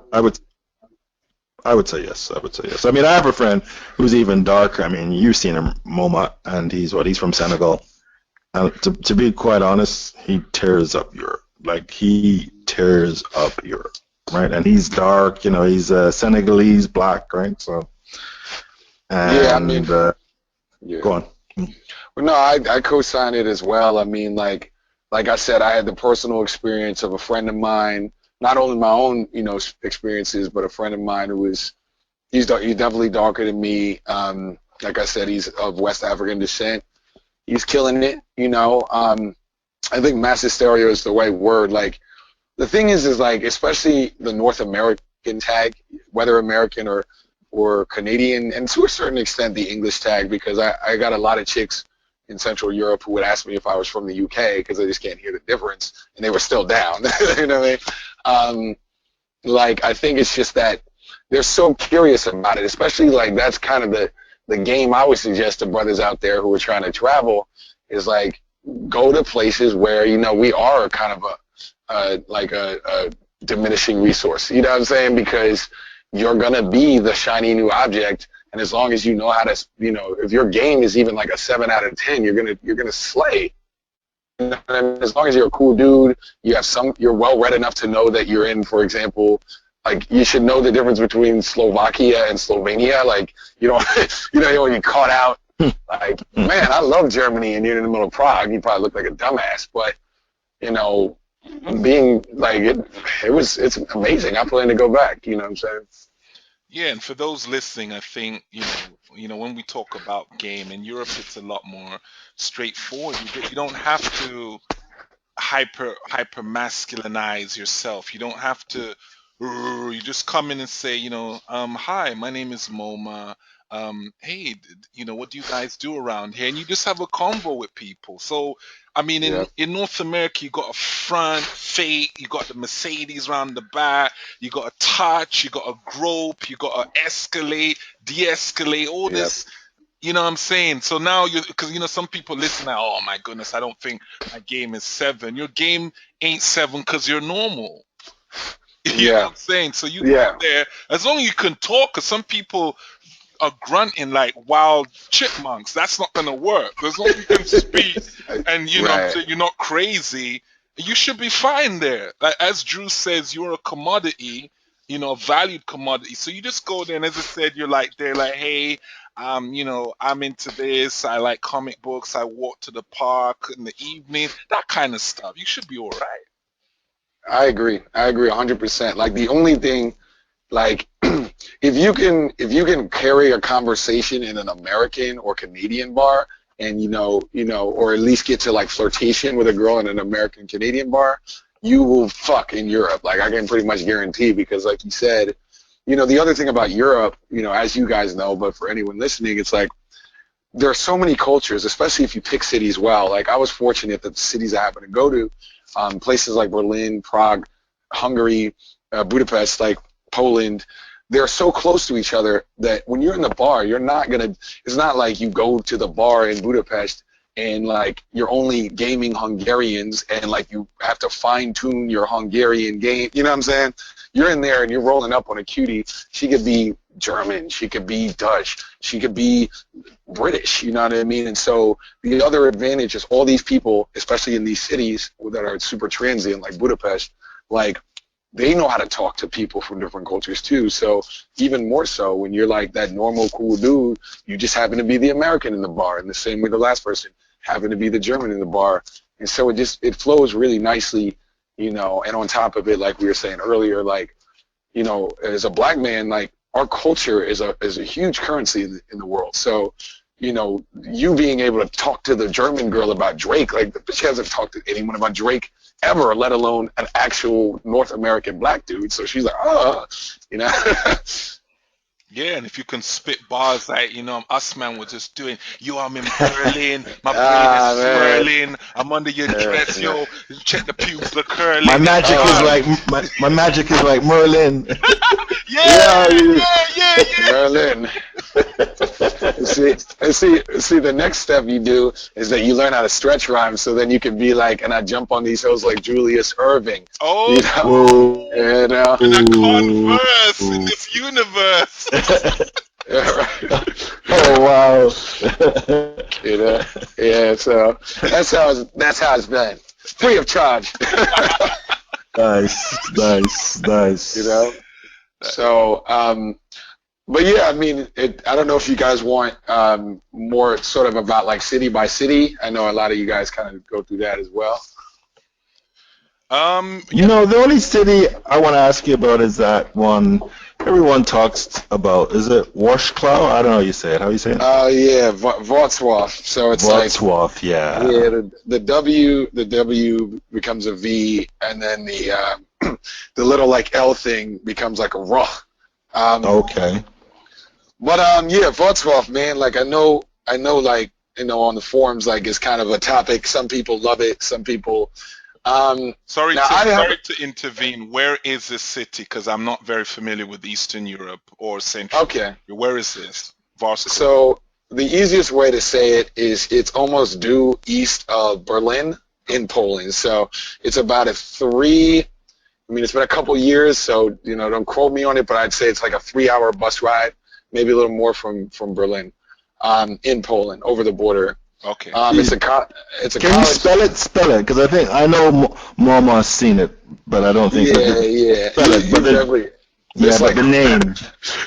[SPEAKER 3] I would say yes. I would say yes. I mean, I have a friend who's even darker. I mean, you've seen him, Moma, and he's from Senegal. And to be quite honest, he tears up Europe. Like he tears up Europe, right? And he's dark. He's Senegalese black, right? So,
[SPEAKER 4] Yeah, I mean,
[SPEAKER 3] and
[SPEAKER 4] yeah.
[SPEAKER 3] go on.
[SPEAKER 4] Well, no, I co-sign it as well. I mean, like I said, I had the personal experience of a friend of mine, not only my own, experiences, but a friend of mine who he's definitely darker than me. Like I said, he's of West African descent. He's killing it. I think mass hysteria is the right word. Like the thing is like, especially the North American tag, whether American or Canadian, and to a certain extent the English tag, because I got a lot of chicks in Central Europe who would ask me if I was from the UK because I just can't hear the difference, and they were still down. You know what I mean? Like I think it's just that they're so curious about it, especially like that's kind of the game I would suggest to brothers out there who are trying to travel is like go to places where we are kind of a diminishing resource. You know what I'm saying? Because you're gonna be the shiny new object, and as long as you know how to, if your game is even like a 7 out of 10, you're gonna slay. You know what I mean? As long as you're a cool dude, you're well read enough to know that you're in, for example, like you should know the difference between Slovakia and Slovenia. Like you don't you don't get caught out. Like man, I love Germany, and you're in the middle of Prague. You probably look like a dumbass, but being like it's amazing. I plan to go back. You know what I'm saying?
[SPEAKER 2] Yeah, and for those listening, I think when we talk about game in Europe, it's a lot more straightforward. You don't have to hyper masculinize yourself. You don't have to. You just come in and say, hi, my name is Moma. Hey, what do you guys do around here? And you just have a convo with people. So, I mean,
[SPEAKER 4] Yeah.
[SPEAKER 2] in North America, you got a front, fake, you got the Mercedes round the back, you got a touch, you got a grope, you got to escalate, de-escalate, all
[SPEAKER 4] Yeah.
[SPEAKER 2] this You know what I'm saying? So now you, because some people listen now. Oh my goodness, I don't think my game is 7. Your game ain't 7 because you're normal. You know what
[SPEAKER 4] Yeah,
[SPEAKER 2] I'm saying? So you go
[SPEAKER 4] yeah,
[SPEAKER 2] there as long as you can talk. Because some people are grunting like wild chipmunks. That's not gonna work. As long as you can speak and what I'm
[SPEAKER 4] right.
[SPEAKER 2] saying, you're not crazy, you should be fine there. Like as Drew says, you're a commodity, a valued commodity. So you just go there and as I said, you're like they're like, hey, I'm into this, I like comic books, I walk to the park in the evening, that kind of stuff. You should be all right.
[SPEAKER 4] I agree. I agree 100%. Like the only thing, like if you can carry a conversation in an American or Canadian bar, and or at least get to like flirtation with a girl in an American Canadian bar, you will fuck in Europe. Like I can pretty much guarantee, because like you said, the other thing about Europe, as you guys know, but for anyone listening, it's like there are so many cultures, especially if you pick cities well. Like I was fortunate that the cities I happened to go to, places like Berlin, Prague, Hungary, Budapest, like Poland, they're so close to each other that when you're in the bar, it's not like you go to the bar in Budapest and like you're only gaming Hungarians and like you have to fine tune your Hungarian game. You know what I'm saying? You're in there and you're rolling up on a cutie. She could be German, she could be Dutch, she could be British, you know what I mean? And so the other advantage is all these people, especially in these cities that are super transient like Budapest, like they know how to talk to people from different cultures too. So even more so when you're like that normal cool dude, you just happen to be the American in the bar, and the same way the last person happened to be the German in the bar. And so it flows really nicely, and on top of it, like we were saying earlier, like, as a black man, like our culture is a huge currency in the world. So, you being able to talk to the German girl about Drake, like the bitch hasn't talked to anyone about Drake ever, let alone an actual North American black dude. So she's like, you know.
[SPEAKER 2] Yeah, and if you can spit bars like, us man were just doing, yo, I'm in Berlin, my brain is
[SPEAKER 4] Man.
[SPEAKER 2] swirling, I'm under your dress,
[SPEAKER 4] Yeah.
[SPEAKER 2] yo, check the pubes are
[SPEAKER 3] My
[SPEAKER 2] curling. It's
[SPEAKER 3] magic is
[SPEAKER 2] fun.
[SPEAKER 3] like my magic is like Merlin.
[SPEAKER 2] Yeah,
[SPEAKER 4] Yeah,
[SPEAKER 2] yeah, yeah, yeah.
[SPEAKER 4] Merlin. See, the next step you do is that you learn how to stretch rhyme, so then you can be like, and I jump on these hills like Julius Irving, you
[SPEAKER 2] Oh,
[SPEAKER 4] know,
[SPEAKER 3] Whoa.
[SPEAKER 4] you know.
[SPEAKER 2] and a converse in this universe.
[SPEAKER 3] Oh wow.
[SPEAKER 4] You know, yeah. So that's how it's been, free of charge.
[SPEAKER 3] Nice, nice,
[SPEAKER 4] You
[SPEAKER 3] nice.
[SPEAKER 4] know. So, but yeah, I mean, I don't know if you guys want more sort of about like city by city. I know a lot of you guys kind of go through that as well.
[SPEAKER 2] Yeah.
[SPEAKER 3] The only city I want to ask you about is that one everyone talks about. Is it Washklau? I don't know how you say it. How you say it?
[SPEAKER 4] Yeah, Wrocław. So it's like,
[SPEAKER 3] Wrocław,
[SPEAKER 4] yeah,
[SPEAKER 3] yeah.
[SPEAKER 4] the W becomes a V, and then the little like L thing becomes like a R.
[SPEAKER 3] Okay.
[SPEAKER 4] But yeah, Wrocław, man. Like I know, like on the forums, like it's kind of a topic. Some people love it. Some people.
[SPEAKER 2] Sorry
[SPEAKER 4] Now
[SPEAKER 2] to
[SPEAKER 4] I have.
[SPEAKER 2] sorry to intervene. Where is this city? Because I'm not very familiar with Eastern Europe or Central.
[SPEAKER 4] Okay,
[SPEAKER 2] Where is this? Warsaw.
[SPEAKER 4] so the easiest way to say it is it's almost due east of Berlin in Poland. So it's about a three. I mean, it's been a couple years, so don't quote me on it, but I'd say it's like a 3-hour bus ride, maybe a little more from Berlin, in Poland, over the border.
[SPEAKER 2] Okay.
[SPEAKER 4] It's a
[SPEAKER 3] Can you
[SPEAKER 4] college.
[SPEAKER 3] spell it? Spell it, because I think I know Moma's seen it, but I don't think I
[SPEAKER 4] Yeah,
[SPEAKER 3] did.
[SPEAKER 4] yeah.
[SPEAKER 3] Spell it,
[SPEAKER 4] You
[SPEAKER 3] but
[SPEAKER 4] definitely.
[SPEAKER 3] yeah,
[SPEAKER 4] There's
[SPEAKER 3] but
[SPEAKER 4] like
[SPEAKER 3] the name.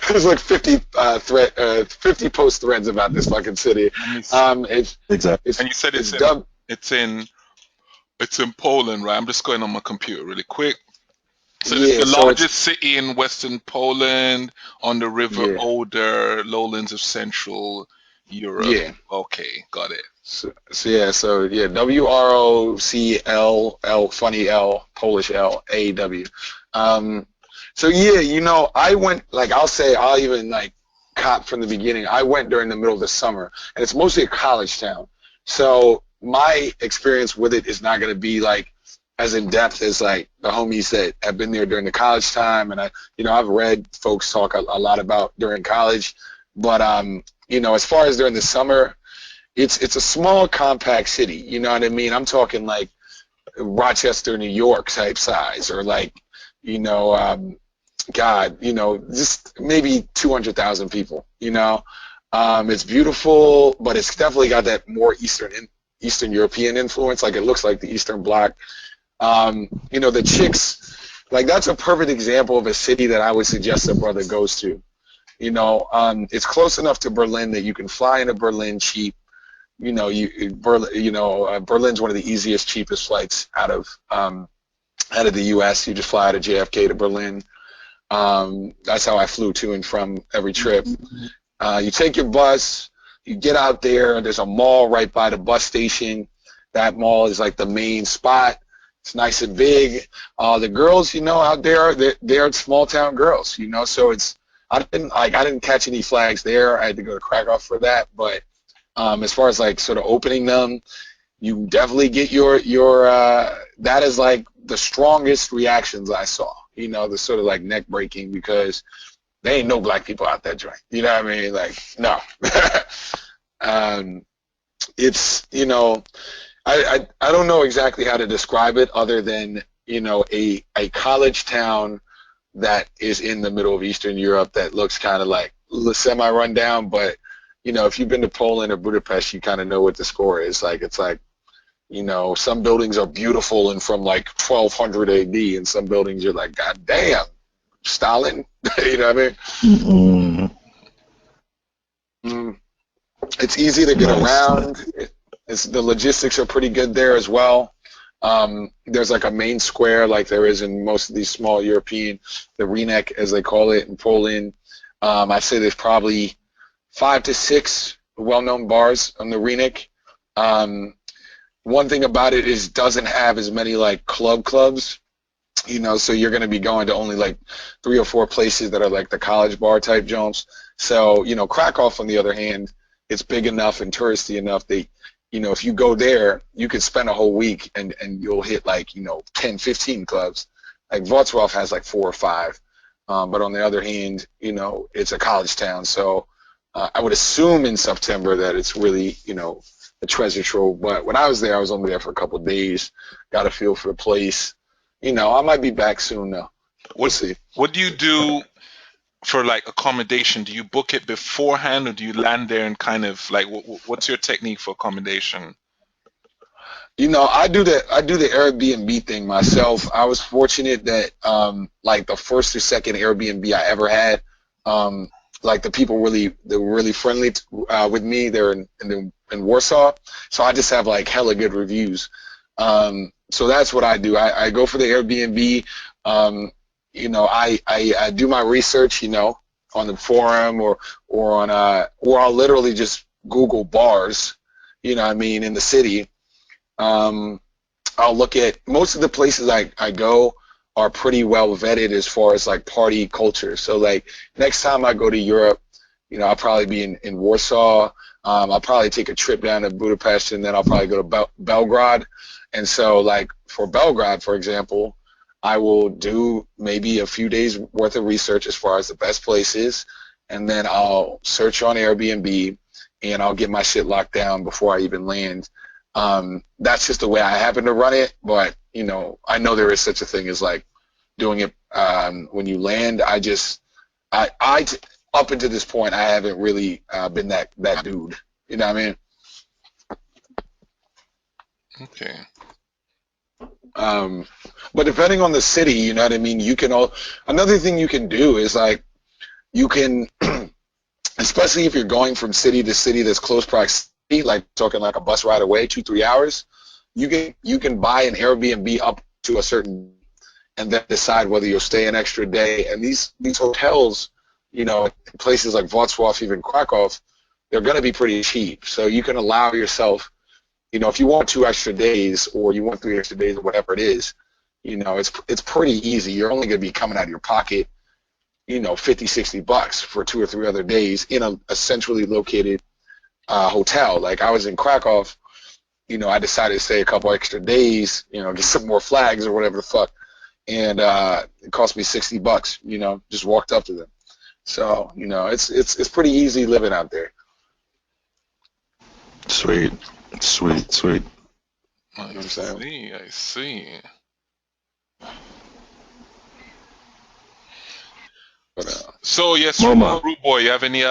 [SPEAKER 4] there's like 50 post threads about this fucking city.
[SPEAKER 2] Let me see.
[SPEAKER 4] It's
[SPEAKER 3] Exactly.
[SPEAKER 4] it's
[SPEAKER 2] And you said
[SPEAKER 4] it's
[SPEAKER 2] it's in
[SPEAKER 4] dubbed.
[SPEAKER 2] it's in it's in Poland, right? I'm just going on my computer really quick. So it's
[SPEAKER 4] Yeah,
[SPEAKER 2] the
[SPEAKER 4] so it's
[SPEAKER 2] largest city in Western Poland on the River
[SPEAKER 4] yeah,
[SPEAKER 2] Oder, lowlands of Central Europe.
[SPEAKER 4] yeah.
[SPEAKER 2] Okay, got it.
[SPEAKER 4] So WROCLL, funny L, Polish L, AW. So yeah, I went, like, I'll even like cop from the beginning. I went during the middle of the summer, and it's mostly a college town. So my experience with it is not going to be like as in depth as like the homies that have been there during the college time, and I've read folks talk a lot about during college. But you know, as far as during the summer, it's a small, compact city. You know what I mean? I'm talking like Rochester, New York type size, or like, you know, God, you know, just maybe 200,000 people. You know, it's beautiful, but it's definitely got that more Eastern European influence. Like it looks like the Eastern Bloc. You know, the chicks, like that's a perfect example of a city that I would suggest a brother goes to. You know, it's close enough to Berlin that you can fly into Berlin cheap. You know, Berlin's one of the easiest, cheapest flights out of the U.S. You just fly out of JFK to Berlin. That's how I flew to and from every trip. You take your bus, you get out there. There's a mall right by the bus station. That mall is like the main spot. It's nice and big. The girls, you know, out there, they're small town girls. You know, so I didn't catch any flags there. I had to go to Krakow for that, but as far as like sort of opening them, you definitely get your that is like the strongest reactions I saw. You know, the sort of like neck breaking, because there ain't no black people out that joint. You know what I mean? Like, no. It's, you know, I don't know exactly how to describe it other than, you know, a college town that is in the middle of Eastern Europe that looks kind of like semi-run down, but you know, if you've been to Poland or Budapest, you kind of know what the score is. Like, it's like, you know, some buildings are beautiful and from like 1200 AD, and some buildings you're like, God damn, Stalin. You know what I mean? It's easy to get around. The logistics are pretty good there as well. There's like a main square like there is in most of these small European, the Rynek as they call it in Poland. I'd say there's probably 5 to 6 well-known bars on the Rynek. One thing about it is doesn't have as many like clubs, you know, so you're going to be going to only like 3 or 4 places that are like the college bar type joints. So, you know, Krakow, on the other hand, it's big enough and touristy enough that, you know, if you go there, you could spend a whole week and you'll hit like, you know, 10, 15 clubs. Like Wrocław has like 4 or 5. But on the other hand, you know, it's a college town. So I would assume in September that it's really, you know, a treasure trove. But when I was there, I was only there for a couple of days, got a feel for the place. You know, I might be back soon though. We'll see.
[SPEAKER 2] What do you do for like accommodation? Do you book it beforehand, or do you land there and kind of like what's your technique for accommodation?
[SPEAKER 4] You know, I do the Airbnb thing myself. I was fortunate that like the first or second Airbnb I ever had, like the people they were really friendly with me. They're in Warsaw, so I just have like hella good reviews. So that's what I do. I go for the Airbnb. You know, I do my research, you know, on the forum or I'll literally just Google bars, you know what I mean, in the city. I'll look at most of the places I go are pretty well vetted as far as like party culture. So like next time I go to Europe, you know, I'll probably be in Warsaw. I'll probably take a trip down to Budapest, and then I'll probably go to Belgrade. And so like for Belgrade, for example, I will do maybe a few days worth of research as far as the best places, and then I'll search on Airbnb and I'll get my shit locked down before I even land. That's just the way I happen to run it, but you know, I know there is such a thing as like doing it when you land. I up until this point, I haven't really been that dude. You know what I mean?
[SPEAKER 2] Okay.
[SPEAKER 4] But depending on the city, you know what I mean, another thing you can do is like you can, especially if you're going from city to city that's close proximity, like talking like a bus ride away, 2-3 hours, you can buy an Airbnb up to a certain, and then decide whether you'll stay an extra day. And these hotels, you know, places like Wrocław, even Krakow, they're going to be pretty cheap. So you can allow yourself, you know, if you want 2 extra days or you want 3 extra days or whatever it is, you know, it's pretty easy. You're only going to be coming out of your pocket, you know, $50-$60 for 2 or 3 other days in a centrally located hotel. Like I was in Krakow, you know, I decided to stay a couple extra days, you know, get some more flags or whatever the fuck, and it cost me $60. You know, just walked up to them. So, it's pretty easy living out there.
[SPEAKER 3] Sweet, sweet, sweet.
[SPEAKER 2] I
[SPEAKER 4] You know what I'm saying?
[SPEAKER 2] see. I see.
[SPEAKER 4] But
[SPEAKER 2] So yes,
[SPEAKER 3] Moma.
[SPEAKER 2] Root Boy, you have any?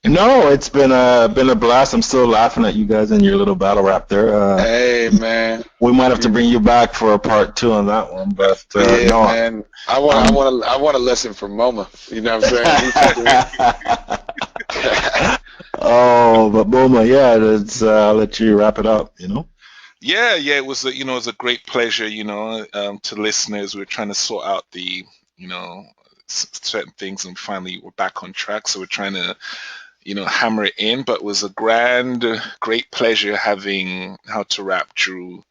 [SPEAKER 3] No, it's been a blast. I'm still laughing at you guys in your little battle rap there.
[SPEAKER 4] hey, man.
[SPEAKER 3] We might have to bring you back for a part two on that one, but
[SPEAKER 4] Yeah,
[SPEAKER 3] no.
[SPEAKER 4] man. I want to listen from Moma. You know what I'm saying?
[SPEAKER 3] Oh, but Moma, yeah, I'll let you wrap it up.
[SPEAKER 2] Yeah, it was it was a great pleasure, to listeners. We're trying to sort out the, certain things, and finally we're back on track. So we're trying to, hammer it in. But it was a great pleasure having How to Rap Drew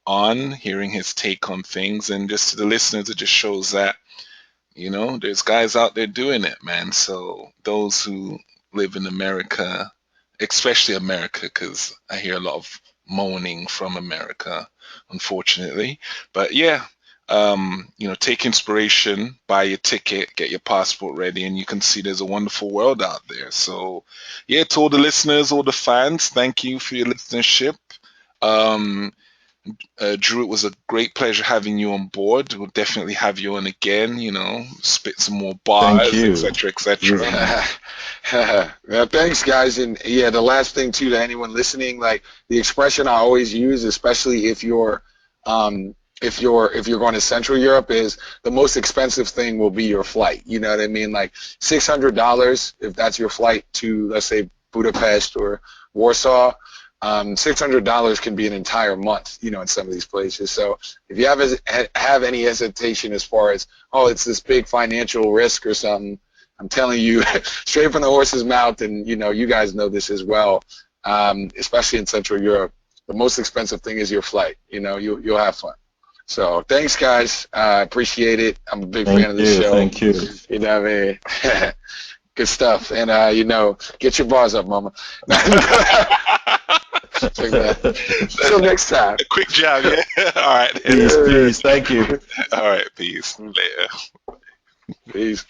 [SPEAKER 2] on, hearing his take on things, and just to the listeners, it just shows that, there's guys out there doing it, man. So those who live in America, especially America, because I hear a lot of moaning from America, unfortunately. But yeah, take inspiration, buy your ticket, get your passport ready, and you can see there's a wonderful world out there. So yeah, to all the listeners, all the fans, thank you for your listenership. Um, Drew, it was a great pleasure having you on board. We'll definitely have you on again, spit some more
[SPEAKER 3] Thank
[SPEAKER 2] bars,
[SPEAKER 3] you.
[SPEAKER 2] etc., etc.
[SPEAKER 4] Yeah, thanks, guys. And yeah, the last thing too to anyone listening, like the expression I always use, especially if you're going to Central Europe, is the most expensive thing will be your flight. You know what I mean? Like $600 if that's your flight to, let's say, Budapest or Warsaw. $600 can be an entire month, in some of these places. So if you have any hesitation as far as, oh, it's this big financial risk or something, I'm telling you, straight from the horse's mouth, and you guys know this as well, especially in Central Europe, the most expensive thing is your flight. You'll have fun. So thanks, guys. I appreciate it. I'm a big fan of the show.
[SPEAKER 3] Thank you.
[SPEAKER 4] You know what I mean? Good stuff. And, get your bars up, Mama. Check that. Till next time.
[SPEAKER 2] Quick job, yeah. All right.
[SPEAKER 3] Peace. Thank you.
[SPEAKER 2] All right. Peace. Later.
[SPEAKER 4] Peace.